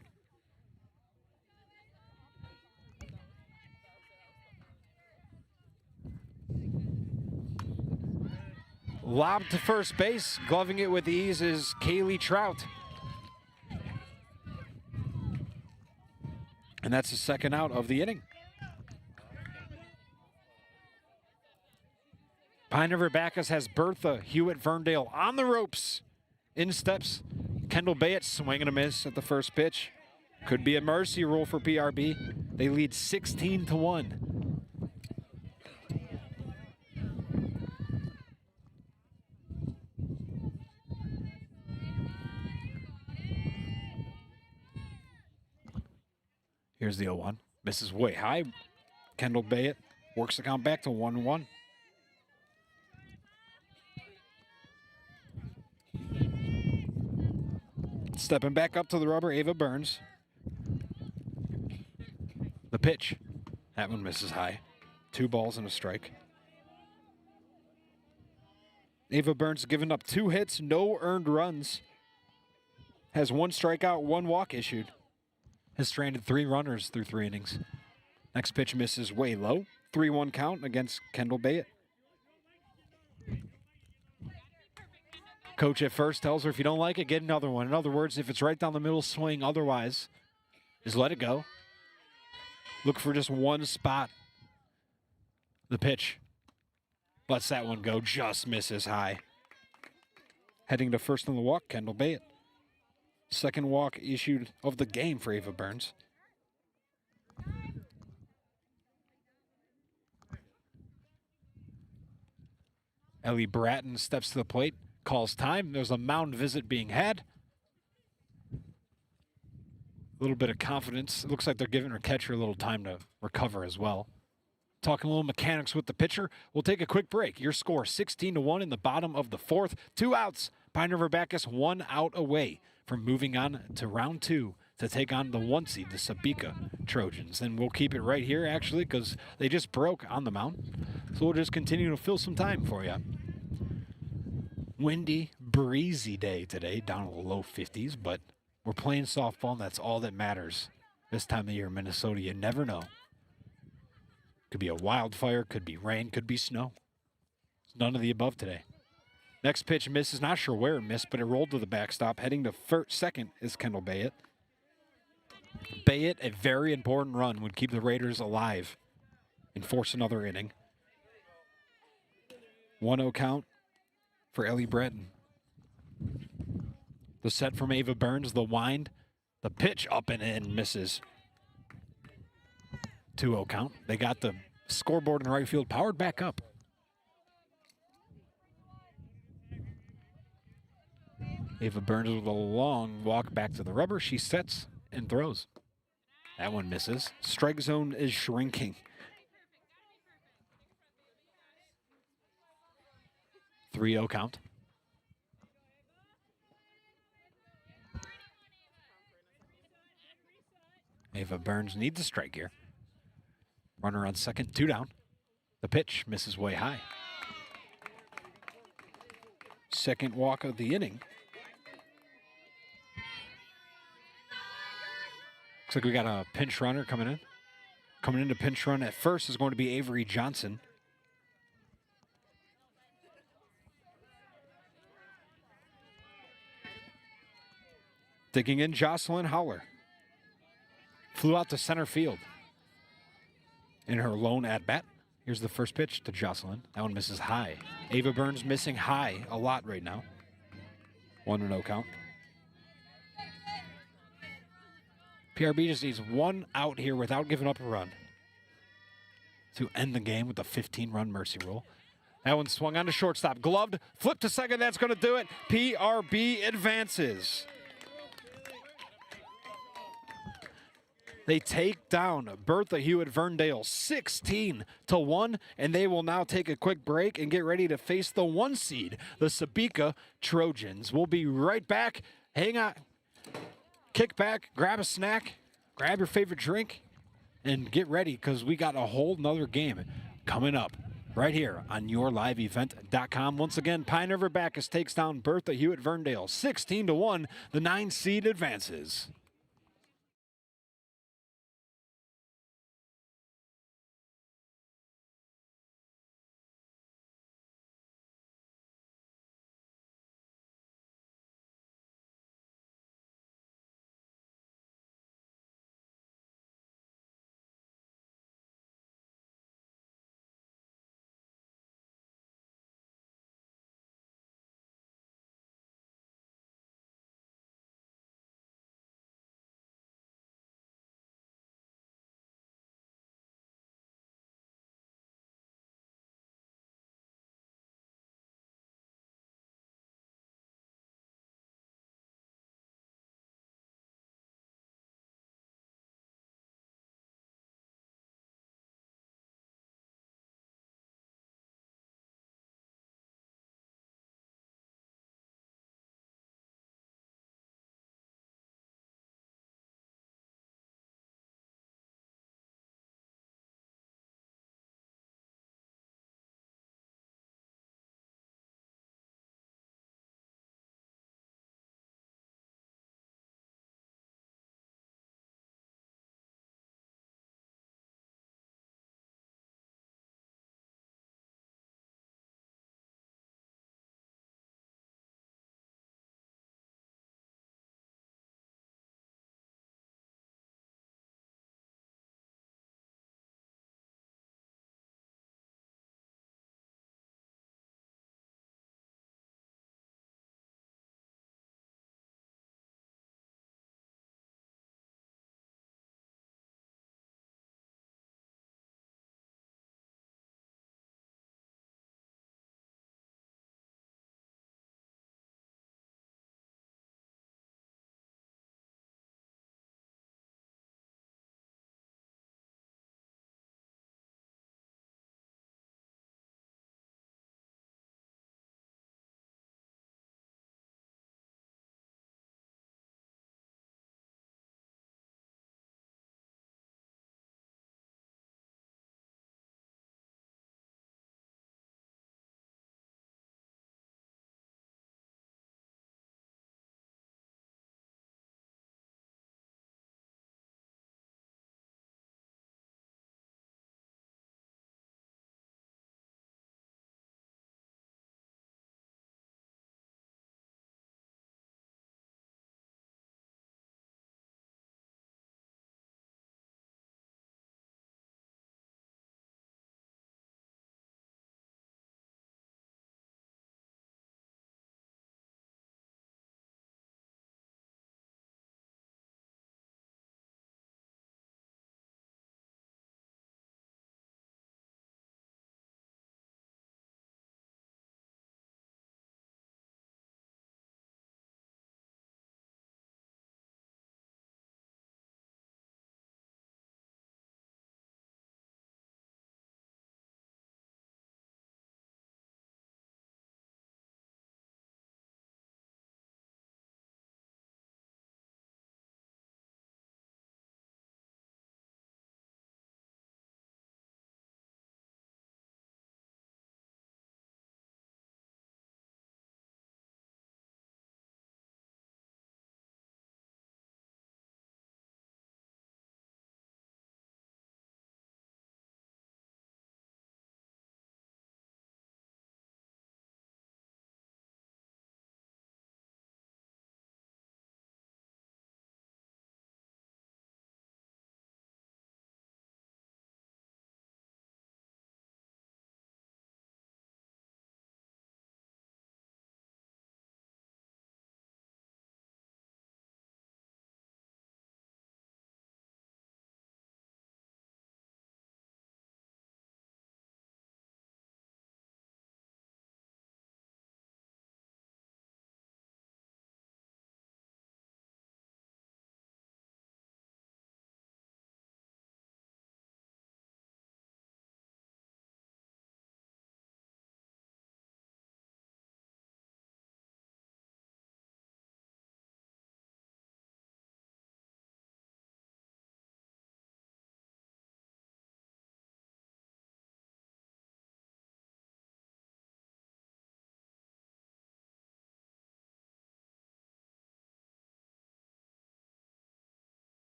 Lobbed to first base, gloving it with ease is Kaylee Trout. And that's the second out of the inning. Pine River-Backus has Bertha-Hewitt Verndale on the ropes. In steps Kendall Bayett, swing and a miss at the first pitch. Could be a mercy rule for PRB. They lead 16-1. Here's the 0-1. Misses way high. Kendall Bayett works the count back to 1-1. Stepping back up to the rubber, Ava Burns. The pitch. That one misses high. 2 balls and a strike. Ava Burns given up 2 hits, no earned runs. Has 1 strikeout, 1 walk issued. Has stranded 3 runners through 3 innings. Next pitch misses way low. 3-1 count against Kendall Bayett. Coach at first tells her if you don't like it, get another one. In other words, if it's right down the middle, swing. Otherwise, just let it go. Look for just 1 spot. The pitch. Lets that one go. Just misses high. Heading to first on the walk, Kendall Bayett. Second walk issued of the game for Ava Burns. Ellie Bratton steps to the plate, calls time. There's a mound visit being had. A little bit of confidence. It looks like they're giving her catcher a little time to recover as well. Talking a little mechanics with the pitcher. We'll take a quick break. Your score 16-1 in the bottom of the 4th. 2 outs. Pine River-Backus 1 out away from moving on to round 2 to take on the 1 seed, the Sabika Trojans. And we'll keep it right here, actually, because they just broke on the mound. So we'll just continue to fill some time for you. Windy, breezy day today, down in the low 50s, but we're playing softball, and that's all that matters This time of year in Minnesota, you never know. Could be a wildfire, could be rain, could be snow. It's none of the above today. Next pitch misses. Not sure where it missed, but it rolled to the backstop. Heading to second is Kendall Bayett. Bayett, a very important run, would keep the Raiders alive and force another inning. 1-0 count for Ellie Breton. The set from Ava Burns, the wind, the pitch up and in, misses. 2-0 count. They got the scoreboard in right field powered back up. Ava Burns with a long walk back to the rubber. She sets and throws. That one misses. Strike zone is shrinking. 3-0 count. Ava Burns needs a strike here. Runner on second, 2 down. The pitch misses way high. Second walk of the inning. Looks like we got a pinch runner coming in. Coming in to pinch run at first is going to be Avery Johnson. Digging in, Jocelyn Howler. Flew out to center field in her lone at-bat. Here's the first pitch to Jocelyn. That one misses high. Ava Burns missing high a lot right now. 1-0 count. PRB just needs one out here without giving up a run to end the game with the 15-run mercy rule. That one swung on to shortstop. Gloved, flip to second. That's going to do it. PRB advances. They take down Bertha-Hewitt Verndale 16-1, and they will now take a quick break and get ready to face the 1 seed, the Topeka Trojans. We'll be right back. Hang on. Kick back, grab a snack, grab your favorite drink, and get ready because we got a whole nother game coming up right here on yourliveevent.com. Once again, Pine River-Backus takes down Bertha-Hewitt Verndale 16-1. The 9 seed advances.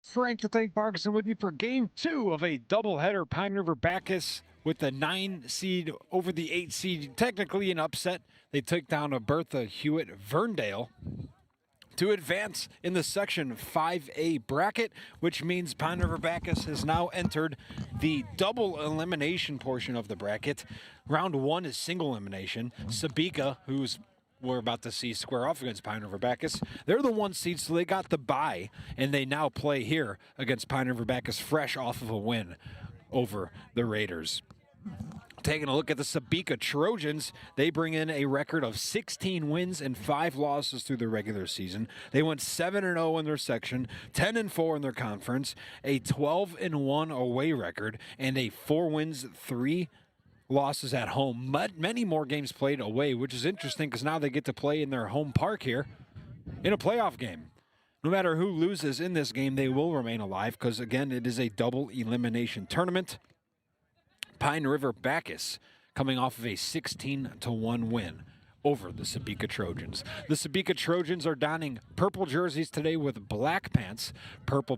Frank the Tank Parkinson with you for game 2 of a doubleheader. Pine River-Backus with the 9 seed over the 8 seed. Technically an upset. They took down a Bertha-Hewitt Verndale to advance in the Section 5A bracket, which means Pine River-Backus has now entered the double elimination portion of the bracket. Round 1 is single elimination. Sabika, who's we're about to see square off against Pine River-Backus. They're the 1 seed, so they got the bye, and they now play here against Pine River-Backus fresh off of a win over the Raiders. Taking a look at the Sabika Trojans, they bring in a record of 16 wins and 5 losses through the regular season. They went 7-0 in their section, 10-4 in their conference, a 12-1 away record, and a 4 wins, 3 losses at home. Many more games played away, which is interesting because now they get to play in their home park here in a playoff game. No matter who loses in this game, they will remain alive because, again, it is a double elimination tournament. Pine River-Backus coming off of a 16-1 win over the Sabika Trojans. The Sabika Trojans are donning purple jerseys today with black pants, purple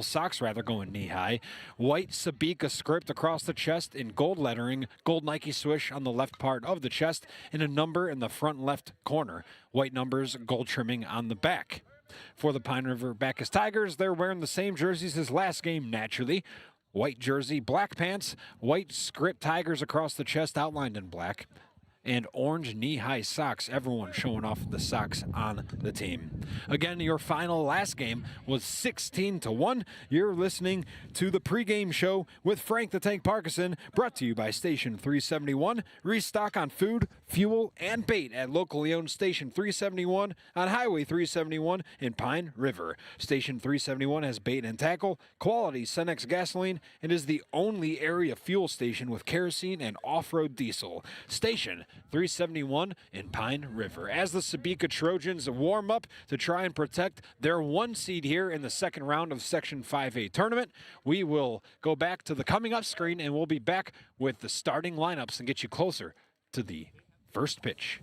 socks going knee-high, white Sabika script across the chest in gold lettering, gold Nike swoosh on the left part of the chest, and a number in the front left corner. White numbers, gold trimming on the back. For the Pine River-Backus Tigers, they're wearing the same jerseys as last game, naturally. White jersey, black pants, white script Tigers across the chest outlined in black, and orange knee-high socks, everyone showing off the socks on the team. Again, your final last game was 16-1. You're listening to the pregame show with Frank the Tank Parkinson, brought to you by Station 371. Restock on food, fuel, and bait at locally owned Station 371 on Highway 371 in Pine River. Station 371 has bait and tackle, quality Cenex gasoline, and is the only area fuel station with kerosene and off-road diesel. Station 371 in Pine River. As the Sabika Trojans warm up to try and protect their 1 seed here in the second round of Section 5A tournament, we will go back to the coming up screen and we'll be back with the starting lineups and get you closer to the first pitch.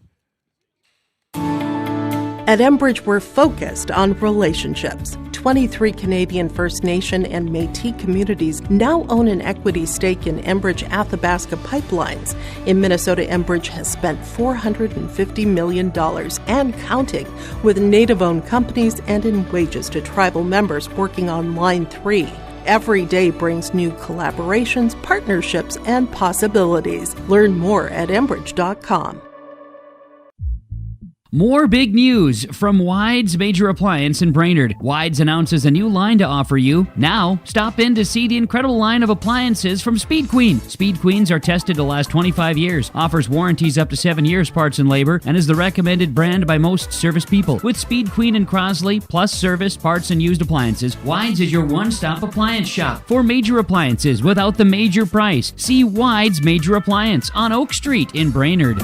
At Enbridge, we're focused on relationships. 23 Canadian First Nation and Métis communities now own an equity stake in Enbridge Athabasca Pipelines. In Minnesota, Enbridge has spent $450 million and counting with Native-owned companies and in wages to tribal members working on Line 3. Every day brings new collaborations, partnerships, and possibilities. Learn more at Enbridge.com. More big news from Wides Major Appliance in Brainerd. Wides announces a new line to offer you. Now, stop in to see the incredible line of appliances from Speed Queen. Speed Queens are tested to last 25 years, offers warranties up to 7 years parts and labor, and is the recommended brand by most service people. With Speed Queen and Crosley, plus service, parts, and used appliances, Wides is your one-stop appliance shop for major appliances without the major price. See Wides Major Appliance on Oak Street in Brainerd.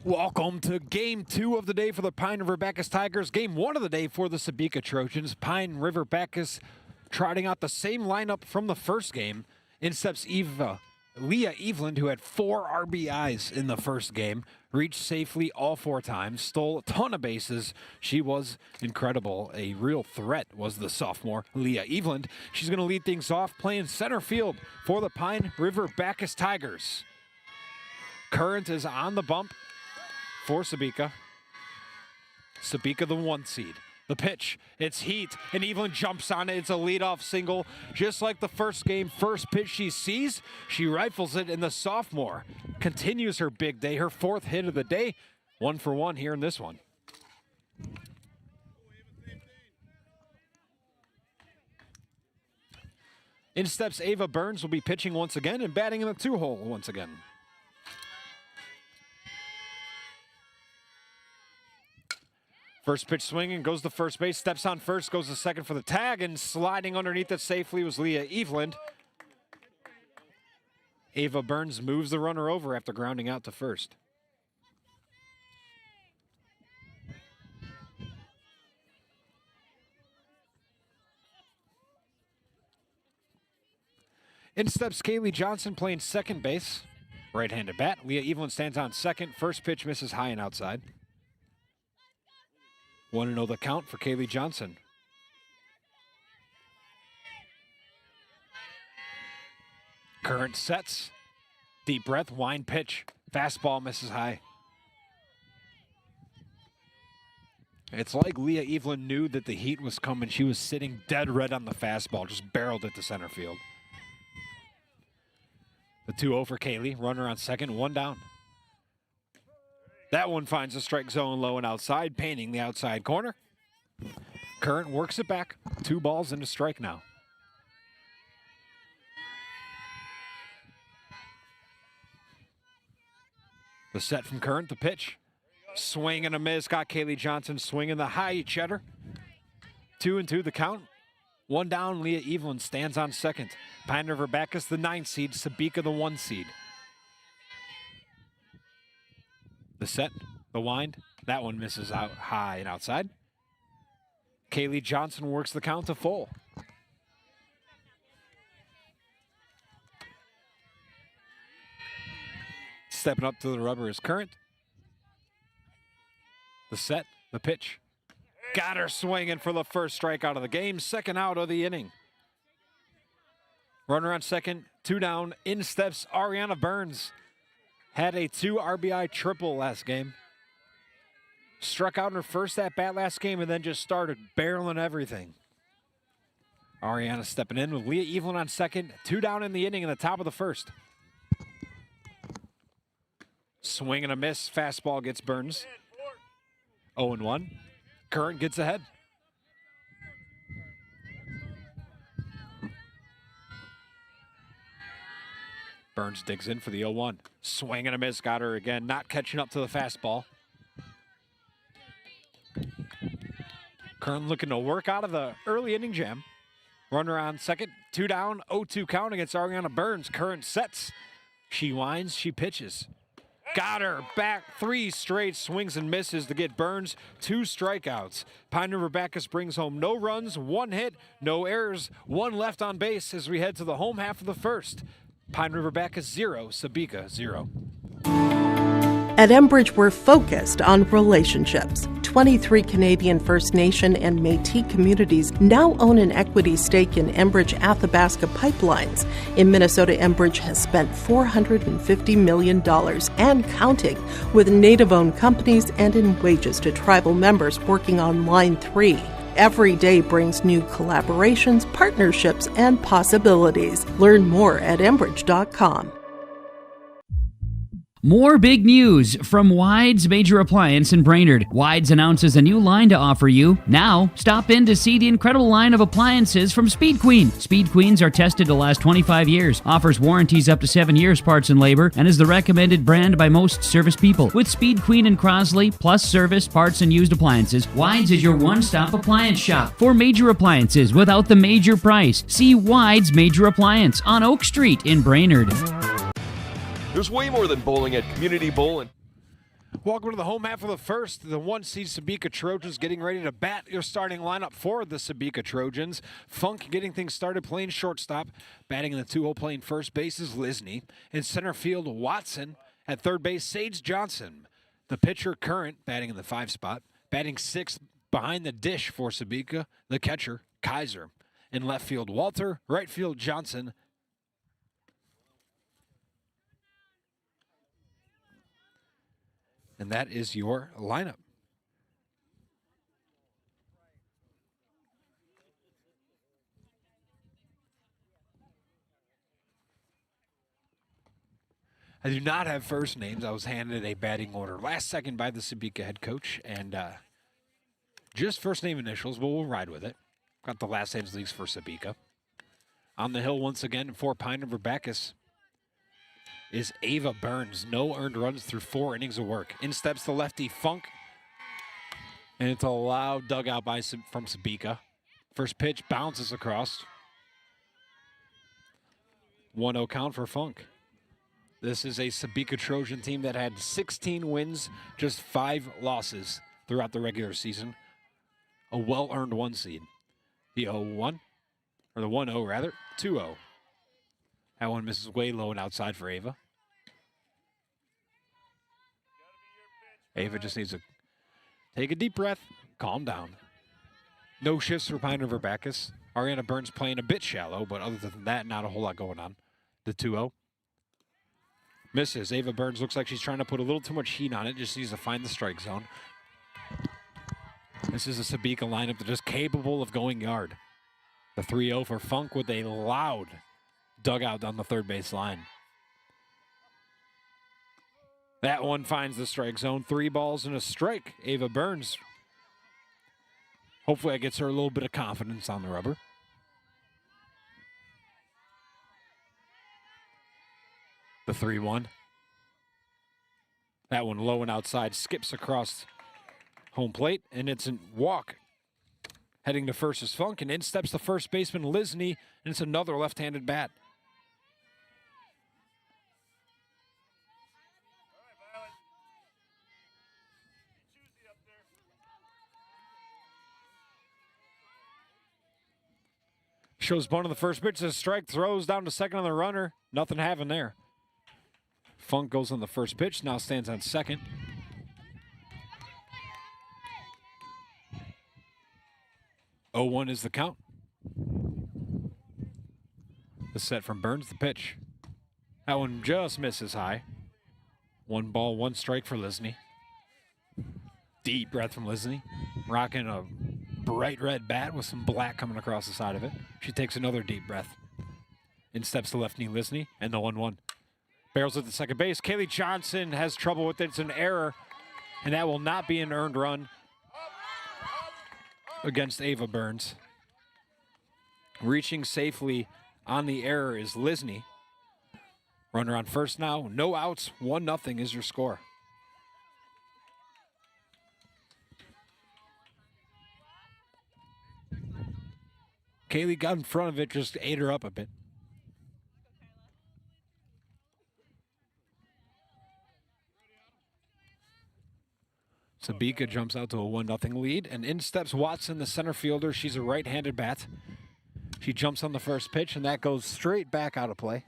Welcome to Game 2 of the day for the Pine River-Backus Tigers. Game 1 of the day for the Sabika Trojans. Pine River-Backus trotting out the same lineup from the first game. In steps Leah Eveland, who had 4 RBIs in the first game, reached safely all 4 times, stole a ton of bases. She was incredible. A real threat was the sophomore, Leah Eveland. She's going to lead things off playing center field for the Pine River-Backus Tigers. Current is on the bump for Sabika. Sabika, the 1 seed. The pitch, it's heat, and Evelyn jumps on it. It's a leadoff single. Just like the first game, first pitch she sees, she rifles it, and the sophomore continues her big day, her 4th hit of the day. 1 for 1 here in this one. In steps Ava Burns, will be pitching once again and batting in the 2-hole once again. First pitch swinging, goes to first base, steps on first, goes to second for the tag, and sliding underneath it safely was Leah Eveland. Ava Burns moves the runner over after grounding out to first. In steps Kaylee Johnson playing second base. Right-handed bat. Leah Eveland stands on second. First pitch misses high and outside. 1-0 the count for Kaylee Johnson. Current sets. Deep breath, wind pitch. Fastball misses high. It's like Leah Eveland knew that the heat was coming. She was sitting dead red on the fastball, just barreled it to center field. The 2-0 for Kaylee. Runner on second, 1 down. That one finds the strike zone low and outside, painting the outside corner. Current works it back. 2 balls and a strike now. The set from Current, the pitch. Swing and a miss. Got Kaylee Johnson swinging the high cheddar. 2-2 the count. 1 down. Leah Eveland stands on second. Pine River-Backus, the 9 seed. Sabika, the 1 seed. The set, the wind, that one misses out high and outside. Kaylee Johnson works the count to full. Stepping up to the rubber is Current. The set, the pitch. Got her swinging for the first strikeout of the game, 2nd out of the inning. Runner on second, 2 down. In steps Ariana Burns. Had a 2 RBI triple last game. Struck out in her first at-bat last game and then just started barreling everything. Ariana stepping in with Leah Eveland on second. 2 down in the inning in the top of the first. Swing and a miss. Fastball gets Burns. 0-1. Current gets ahead. Burns digs in for the 0-1. Swing and a miss. Got her again. Not catching up to the fastball. Current looking to work out of the early inning jam. Runner on second. 2 down. 0-2 count against Ariana Burns. Current sets. She winds. She pitches. Got her back. 3 straight swings and misses to get Burns 2 strikeouts. Pine River-Backus brings home no runs, 1 hit, no errors, 1 left on base as we head to the home half of the first. Pine River-Backus 0, Sabika 0. At Enbridge, we're focused on relationships. 23 Canadian First Nation and Métis communities now own an equity stake in Enbridge Athabasca Pipelines. In Minnesota, Enbridge has spent $450 million and counting, with Native-owned companies and in wages to tribal members working on Line 3. Every day brings new collaborations, partnerships, and possibilities. Learn more at Enbridge.com. More big news from Wides Major Appliance in Brainerd. Wides announces a new line to offer you. Now, stop in to see the incredible line of appliances from Speed Queen. Speed Queens are tested to last 25 years, offers warranties up to 7 years parts and labor, and is the recommended brand by most service people. With Speed Queen and Crosley, plus service, parts, and used appliances, Wides is your one-stop appliance shop for major appliances without the major price. See Wides Major Appliance on Oak Street in Brainerd. There's way more than bowling at Community Bowl. Welcome to the home half of the first. The 1-seed Sabika Trojans getting ready to bat your starting lineup for the Sabika Trojans. Funk getting things started playing shortstop. Batting in the 2-hole playing first base is Lisney. In center field, Watson. At third base, Sage Johnson. The pitcher, Current, batting in the 5 spot. Batting 6th behind the dish for Sabika, the catcher, Kaiser. In left field, Walter. Right field, Johnson. And that is your lineup. I do not have first names. I was handed a batting order last second by the Sabika head coach, and just first name initials, but we'll ride with it. Got the last names leagues for Sabika. On the hill once again for Pine River-Backus is Ava Burns. No earned runs through 4 innings of work. In steps the lefty Funk, and it's a loud dugout from Sabika. First pitch bounces across. 1-0 count for Funk. This is a Sabika Trojan team that had 16 wins, just 5 losses throughout the regular season. A well-earned 1 seed. The 0-1, or the 1-0 rather, 2-0. That one misses way low and outside for Ava. Ava just needs to take a deep breath, calm down. No shifts for Pine River-Backus. Ariana Burns playing a bit shallow, but other than that, not a whole lot going on. The 2-0. Misses. Ava Burns looks like she's trying to put a little too much heat on it. Just needs to find the strike zone. This is a Sabika lineup that is capable of going yard. The 3-0 for Funk with a loud dugout down the third base line. That one finds the strike zone. 3 balls and a strike. Ava Burns. Hopefully that gets her a little bit of confidence on the rubber. The 3-1. That one low and outside, skips across home plate, and it's a walk. Heading to first is Funk, and in steps the first baseman, Lisney, and it's another left-handed bat. Shows bunt on the first pitch, a strike, throws down to second on the runner. Nothing having there. Funk goes on the first pitch, now stands on second. Oh, 0-1 is the count. The set from Burns, the pitch. That one just misses high. 1 ball, 1 strike for Lisney. Deep breath from Lisney. Rocking a bright red bat with some black coming across the side of it. She takes another deep breath. In steps the left knee Lisney, and the 1-1. Barrels at the second base. Kaylee Johnson has trouble with it. It's an error, and that will not be an earned run against Ava Burns. Reaching safely on the error is Lisney. Runner on first now. No outs. 1-0 is your score. Kaylee got in front of it, just ate her up a bit. Sabika jumps out to a 1-0 lead, and in steps Watson, the center fielder. She's a right-handed bat. She jumps on the first pitch, and that goes straight back out of play.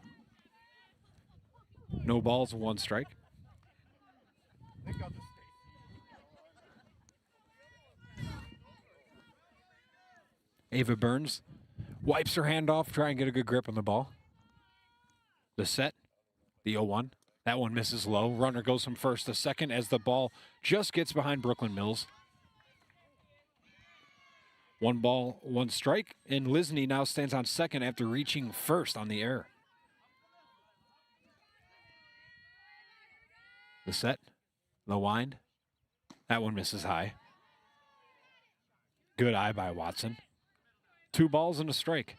No balls, 1 strike. Ava Burns wipes her hand off, try and get a good grip on the ball. The set, the 0-1. That one misses low. Runner goes from first to second as the ball just gets behind Brooklyn Mills. 1 ball, 1 strike, and Lisney now stands on second after reaching first on the error. The set, the wind. That one misses high. Good eye by Watson. 2 balls and a strike.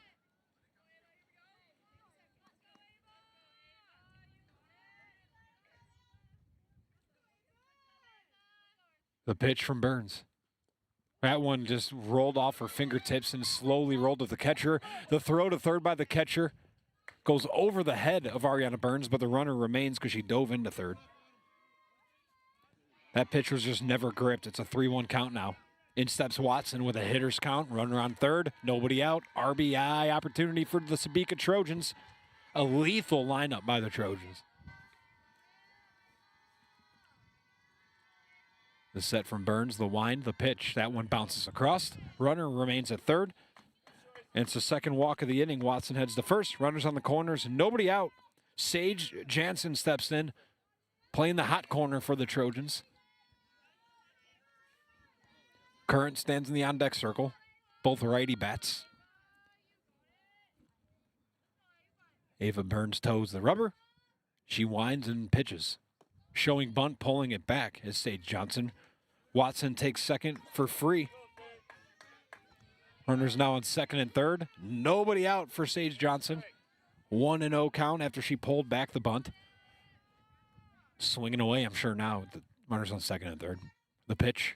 The pitch from Burns. That one just rolled off her fingertips and slowly rolled to the catcher. The throw to third by the catcher goes over the head of Ariana Burns, but the runner remains because she dove into third. That pitch was just never gripped. It's a 3-1 count now. In steps Watson with a hitter's count. Runner on third. Nobody out. RBI opportunity for the Sabika Trojans. A lethal lineup by the Trojans. The set from Burns, the wind, the pitch. That one bounces across. Runner remains at third. And it's the second walk of the inning. Watson heads to first. Runners on the corners. Nobody out. Sage Jansen steps in, playing the hot corner for the Trojans. Current stands in the on-deck circle. Both righty bats. Ava Burns toes the rubber. She winds and pitches. Showing bunt, pulling it back is Sage Johnson. Watson takes second for free. Runners now on second and third. Nobody out for Sage Johnson. 1-0 count after she pulled back the bunt. Swinging away, I'm sure now. The runners on second and third. The pitch.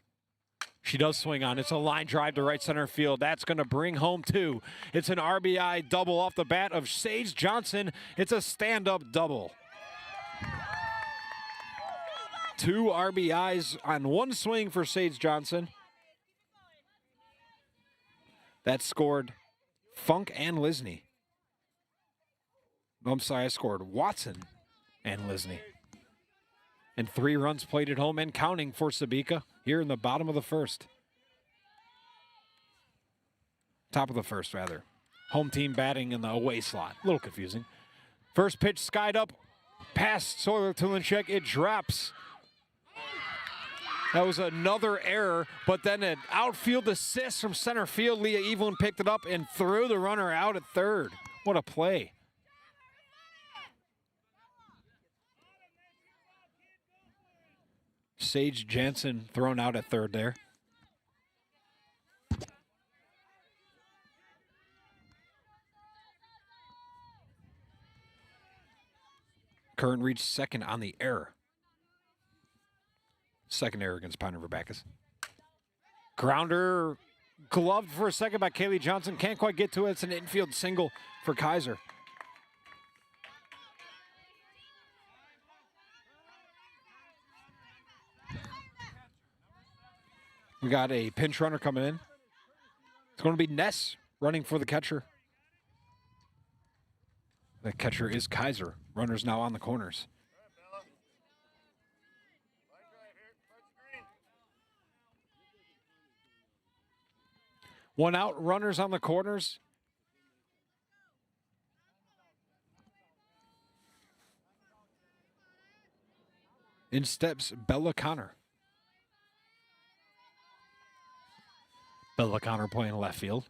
She does swing on. It's a line drive to right center field. That's going to bring home two. It's an RBI double off the bat of Sage Johnson. It's a stand-up double. 2 RBIs on one swing for Sage Johnson. That scored Funk and Lisney. I'm sorry, I scored Watson and Lisney. And 3 runs played at home and counting for Sabika here in the bottom of the first. Top of the first, rather. Home team batting in the away slot. A little confusing. First pitch skied up. Past Sawyer Tulinchek. It drops. That was another error, but then an outfield assist from center field. Leah Evelyn picked it up and threw the runner out at third. What a play. Sage Jansen thrown out at third there. Curran reached second on the error. Second error against Pine River-Backus. Grounder gloved for a second by Kaylee Johnson. Can't quite get to it. It's an infield single for Kaiser. We got a pinch runner coming in. It's going to be Ness running for the catcher. The catcher is Kaiser. Runners now on the corners. One out, runners on the corners. In steps Bella Connor. Bella Connor playing left field.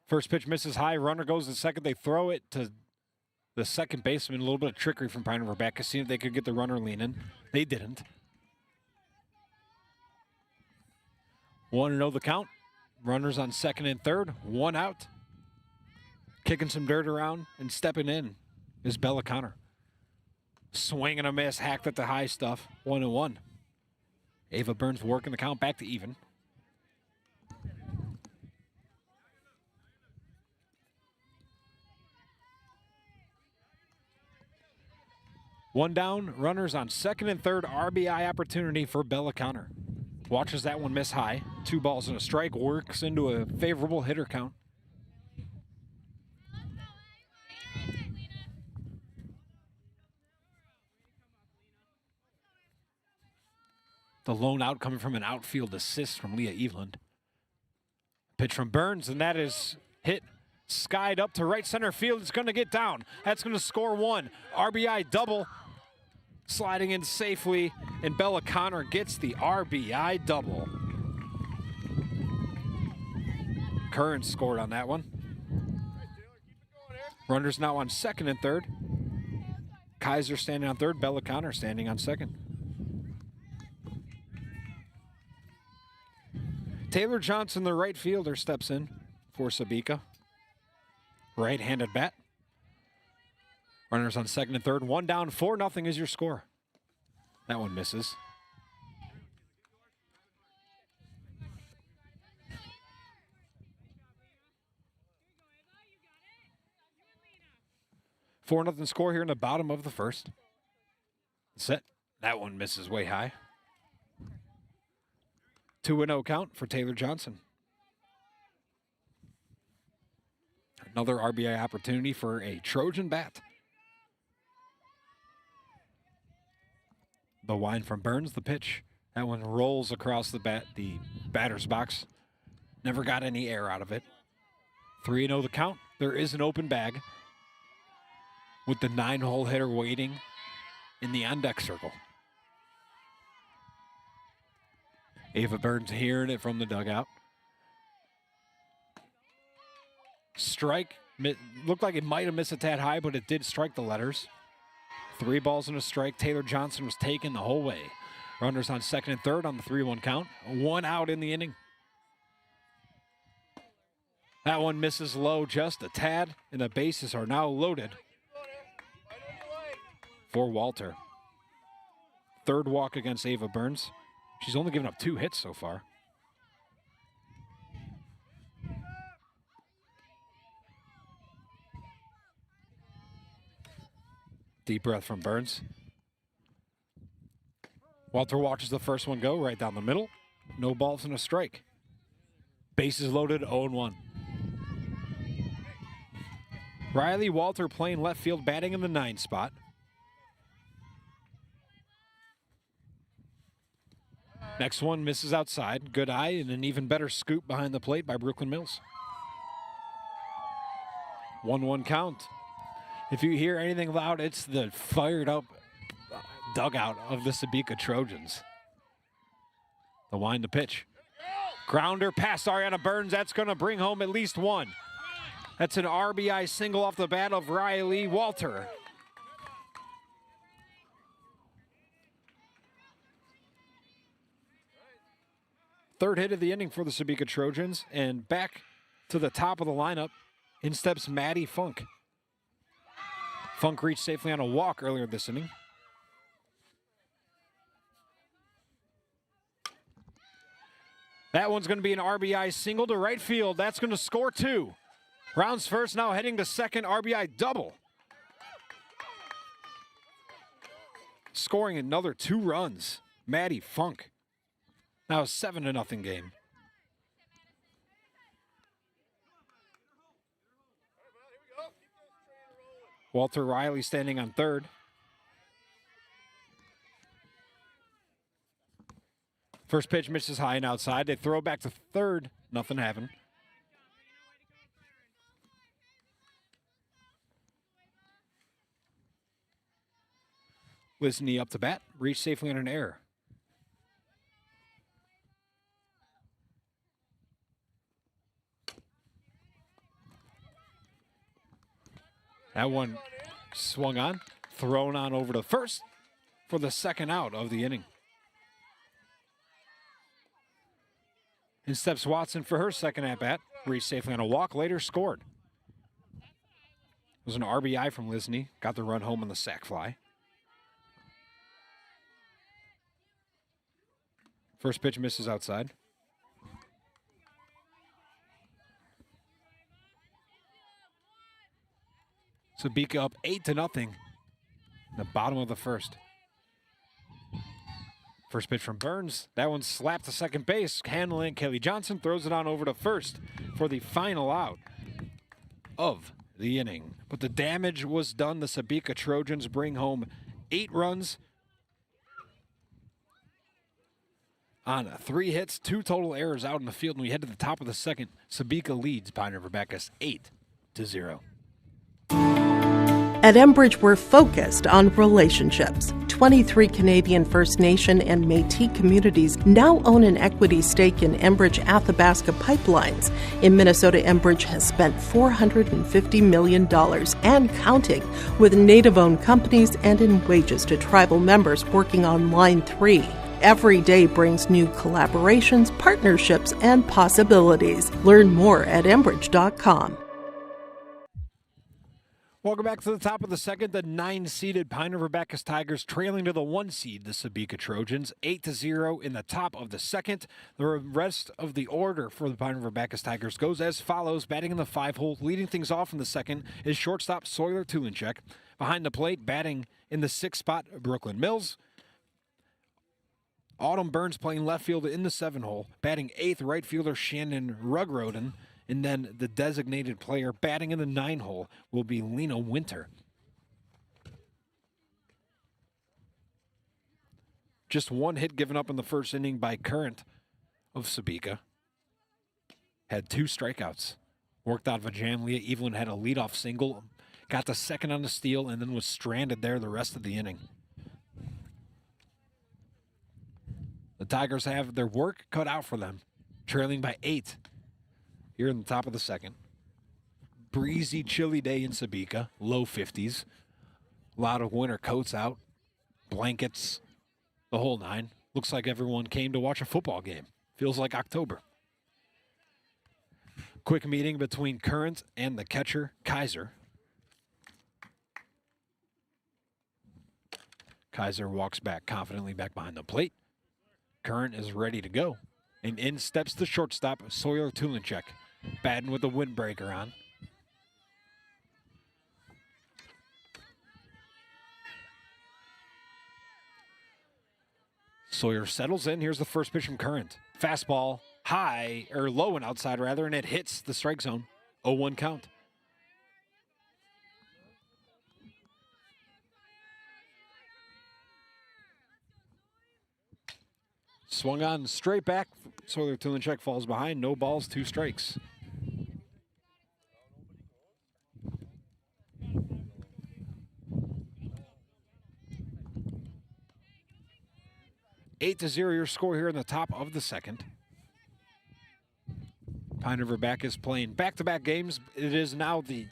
First pitch misses high. Runner goes to second. They throw it to the second baseman. A little bit of trickery from Pine River-Backus, seeing if they could get the runner leaning. They didn't. 1-0 the count. Runners on second and third. One out. Kicking some dirt around and stepping in is Bella Connor. Swing and a miss. Hacked at the high stuff. 1-1. Ava Burns working the count back to even. One down, runners on second and third. RBI opportunity for Bella Connor. Watches that one miss high. 2 balls and a strike. Works into a favorable hitter count. The lone out coming from an outfield assist from Leah Eveland. Pitch from Burns, and that is hit. Skied up to right center field. It's going to get down. That's going to score 1. RBI double. Sliding in safely, and Bella Connor gets the RBI double. Curran scored on that one. Runners now on second and third. Kaiser standing on third. Bella Connor standing on second. Taylor Johnson, the right fielder, steps in for Sabika. Right-handed bat. Runners on second and third. One down, 4-0 is your score. That one misses. Four nothing score here in the bottom of the first. Set. That one misses way high. 2-0 count for Taylor Johnson. Another RBI opportunity for a Trojan bat. The wind from Burns, the pitch. That one rolls across the batter's box. Never got any air out of it. 3-0 the count. There is an open bag with the 9-hole hitter waiting in the on-deck circle. Ava Burns hearing it from the dugout. Strike. Looked like it might have missed a tad high, but it did strike the letters. 3 balls and a strike. Taylor Johnson was taken the whole way. Runners on second and third on the 3-1 count. 1 out in the inning. That one misses low just a tad, and the bases are now loaded for Walter. Third walk against Ava Burns. She's only given up 2 hits so far. Deep breath from Burns. Walter watches the first one go right down the middle. No balls and a strike. Bases loaded, 0-1. Riley Walter playing left field, batting in the 9 spot. Next one misses outside. Good eye and an even better scoop behind the plate by Brooklyn Mills. 1-1 count. If you hear anything loud, it's the fired up dugout of the Sabika Trojans. The wind to pitch. Grounder past Ariana Burns. That's going to bring home at least 1. That's an RBI single off the bat of Riley Walter. Third hit of the inning for the Sabika Trojans, and back to the top of the lineup, in steps Maddie Funk. Funk reached safely on a walk earlier this inning. That one's going to be an RBI single to right field. That's going to score 2. Rounds first, now heading to second, RBI double. Scoring another 2 runs, Maddie Funk. Now a 7-0 game. Walter Riley standing on third. First pitch misses high and outside. They throw back to third. Nothing happened. Lisney up to bat. Reached safely on an error. That one swung on, thrown on over to first for the second out of the inning. In steps Watson for her second at-bat. Reached safely on a walk, later scored. It was an RBI from Lisney. Got the run home on the sac fly. First pitch misses outside. Sabika up 8-0 in the bottom of the first. First pitch from Burns. That one slapped to second base. Handling Kelly Johnson throws it on over to first for the final out of the inning. But the damage was done. The Sabika Trojans bring home 8 runs on 3 hits, 2 total errors out in the field. And we head to the top of the second. Sabika leads Pine River-Backus 8-0. At Enbridge, we're focused on relationships. 23 Canadian First Nation and Métis communities now own an equity stake in Enbridge Athabasca Pipelines. In Minnesota, Enbridge has spent $450 million and counting with Native-owned companies and in wages to tribal members working on Line 3. Every day brings new collaborations, partnerships, and possibilities. Learn more at Enbridge.com. Welcome back to the top of the second. The 9-seeded Pine River-Backus Tigers trailing to the 1 seed, the Sabika Trojans, 8-0 in the top of the second. The rest of the order for the Pine River-Backus Tigers goes as follows. Batting in the 5-hole, leading things off in the second is shortstop Sawyer Tulinchek. Behind the plate, batting in the 6th spot, Brooklyn Mills. Autumn Burns playing left field in the 7-hole, batting 8th right fielder Shannon Rugroden, and then the designated player batting in the 9-hole will be Lena Winter. Just one hit given up in the first inning by Current of Sabika. Had 2 strikeouts. Worked out of a jam. Leah Evelyn had a leadoff single, got the second on the steal, and then was stranded there the rest of the inning. The Tigers have their work cut out for them, trailing by 8 here in the top of the second. Breezy, chilly day in Sabika, low 50s. A lot of winter coats out, blankets, the whole 9. Looks like everyone came to watch a football game. Feels like October. Quick meeting between Current and the catcher, Kaiser. Kaiser walks back confidently back behind the plate. Current is ready to go. And in steps the shortstop, Sawyer Tulinchek, batting with the windbreaker on. Sawyer settles in. Here's the first pitch from Current. Fastball, high, or low and outside rather, and it hits the strike zone. 0-1 count. Swung on straight back. Sawyer Tulinchek falls behind. No balls, 2 strikes. Eight to 0 your score here in the top of the second. Pine River-Backus playing back-to-back games. It is now the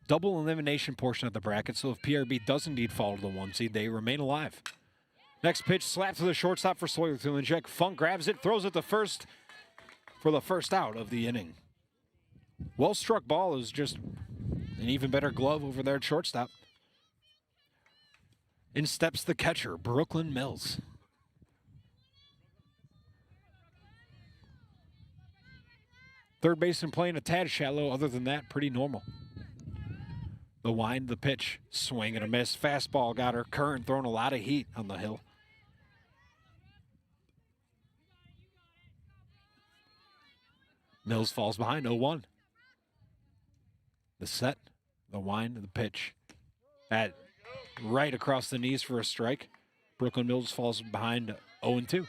double elimination portion of the bracket, so if PRB does indeed fall to the 1 seed, they remain alive. Next pitch, slap to the shortstop for Sawyer Tulinchek. Funk grabs it, throws it to first for the first out of the inning. Well-struck ball is just an even better glove over there at shortstop. In steps the catcher, Brooklyn Mills. Third baseman playing a tad shallow. Other than that, pretty normal. The wind, the pitch, swing and a miss. Fastball got her. Current throwing a lot of heat on the hill. Mills falls behind, 0-1. The set, the wind, the pitch. At right across the knees for a strike. Brooklyn Mills falls behind, 0-2.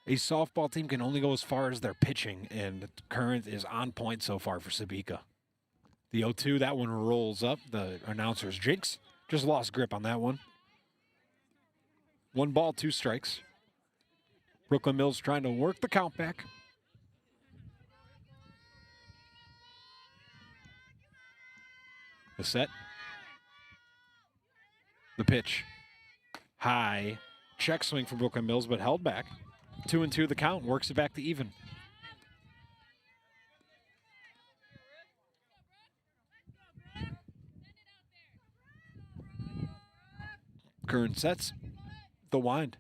A softball team can only go as far as their pitching, and Current is on point so far for Sabika. The 0-2, that one rolls up. The announcer's jinx. Just lost grip on that one. 1 ball, 2 strikes. Brooklyn Mills trying to work the count back. The set. The pitch. High. Check swing from Brooklyn Mills, but held back. 2-2 the count, works it back to even. Current sets the wind.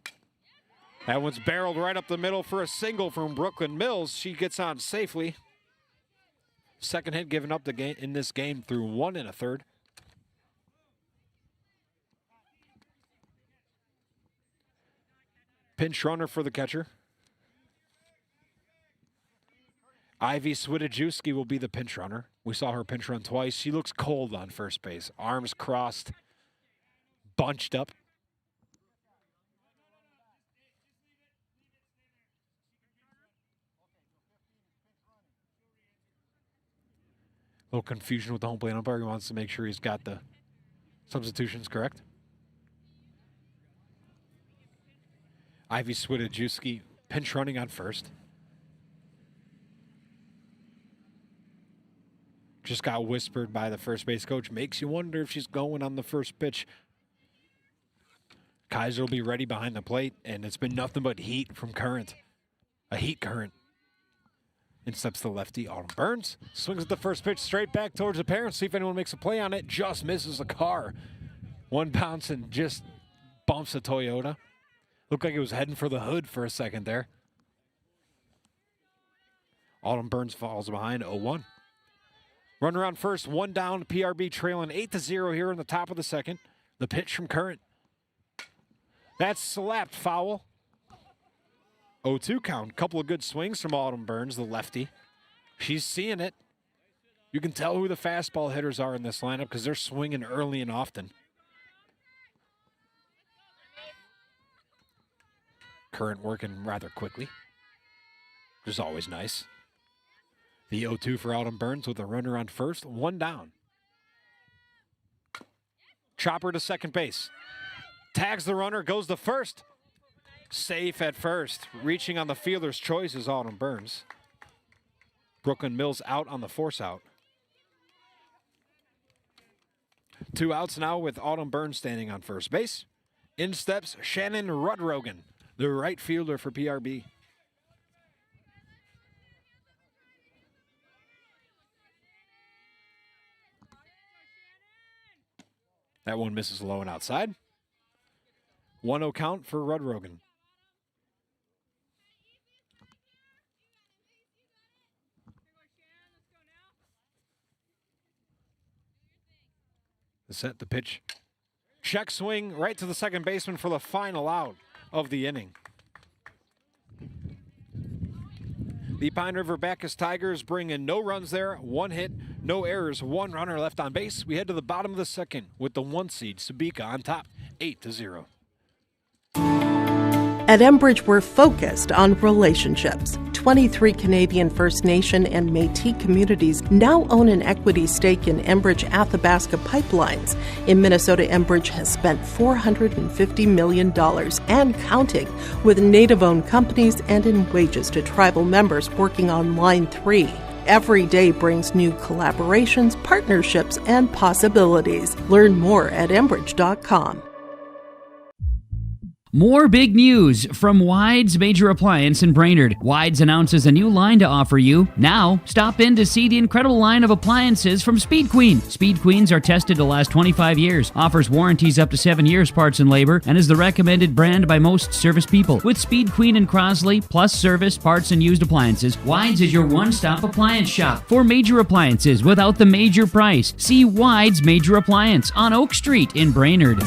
That one's barreled right up the middle for a single from Brooklyn Mills. She gets on safely. Second hit given up in this game through 1 1/3. Pinch runner for the catcher. Ivy Swidajewski will be the pinch runner. We saw her pinch run twice. She looks cold on first base. Arms crossed, bunched up. A little confusion with the home plate umpire. He wants to make sure he's got the substitutions correct. Ivy Swidajewski pinch running on first. Just got whispered by the first base coach. Makes you wonder if she's going on the first pitch. Kaiser will be ready behind the plate, and it's been nothing but heat from Current. A heat Current. In steps the lefty, Autumn Burns. Swings at the first pitch straight back towards the parents. See if anyone makes a play on it. Just misses the car. One bounce and just bumps the Toyota. Looked like it was heading for the hood for a second there. Autumn Burns falls behind, 0-1. Runner on first, 1 down, PRB trailing 8-0 here in the top of the second. The pitch from Current. That's slapped foul. 0-2 count. Couple of good swings from Autumn Burns, the lefty. She's seeing it. You can tell who the fastball hitters are in this lineup because they're swinging early and often. Current working rather quickly, which is always nice. The 0-2 for Autumn Burns with a runner on first, one down. Chopper to second base. Tags the runner, goes to first. Safe at first. Reaching on the fielder's choice is Autumn Burns. Brooklyn Mills out on the force out. 2 outs now with Autumn Burns standing on first base. In steps Shannon Rudrogan, the right fielder for PRB. That one misses low and outside. 1-0 count for Rudrogan. The set, the pitch. Check swing right to the second baseman for the final out of the inning. The Pine River-Backus Tigers bring in no runs there, 1 hit, no errors, 1 runner left on base. We head to the bottom of the second with the 1 seed, Sabika, on top, 8-0. At Enbridge, we're focused on relationships. 23 Canadian First Nation and Métis communities now own an equity stake in Enbridge Athabasca Pipelines. In Minnesota, Enbridge has spent $450 million and counting, with Native-owned companies and in wages to tribal members working on Line 3. Every day brings new collaborations, partnerships, and possibilities. Learn more at Enbridge.com. More big news from Wides Major Appliance in Brainerd. Wides announces a new line to offer you. Now, stop in to see the incredible line of appliances from Speed Queen. Speed Queens are tested to last 25 years, offers warranties up to 7 years parts and labor, and is the recommended brand by most service people. With Speed Queen and Crosley, plus service, parts, and used appliances, Wides is your one-stop appliance shop for major appliances without the major price. See Wides Major Appliance on Oak Street in Brainerd.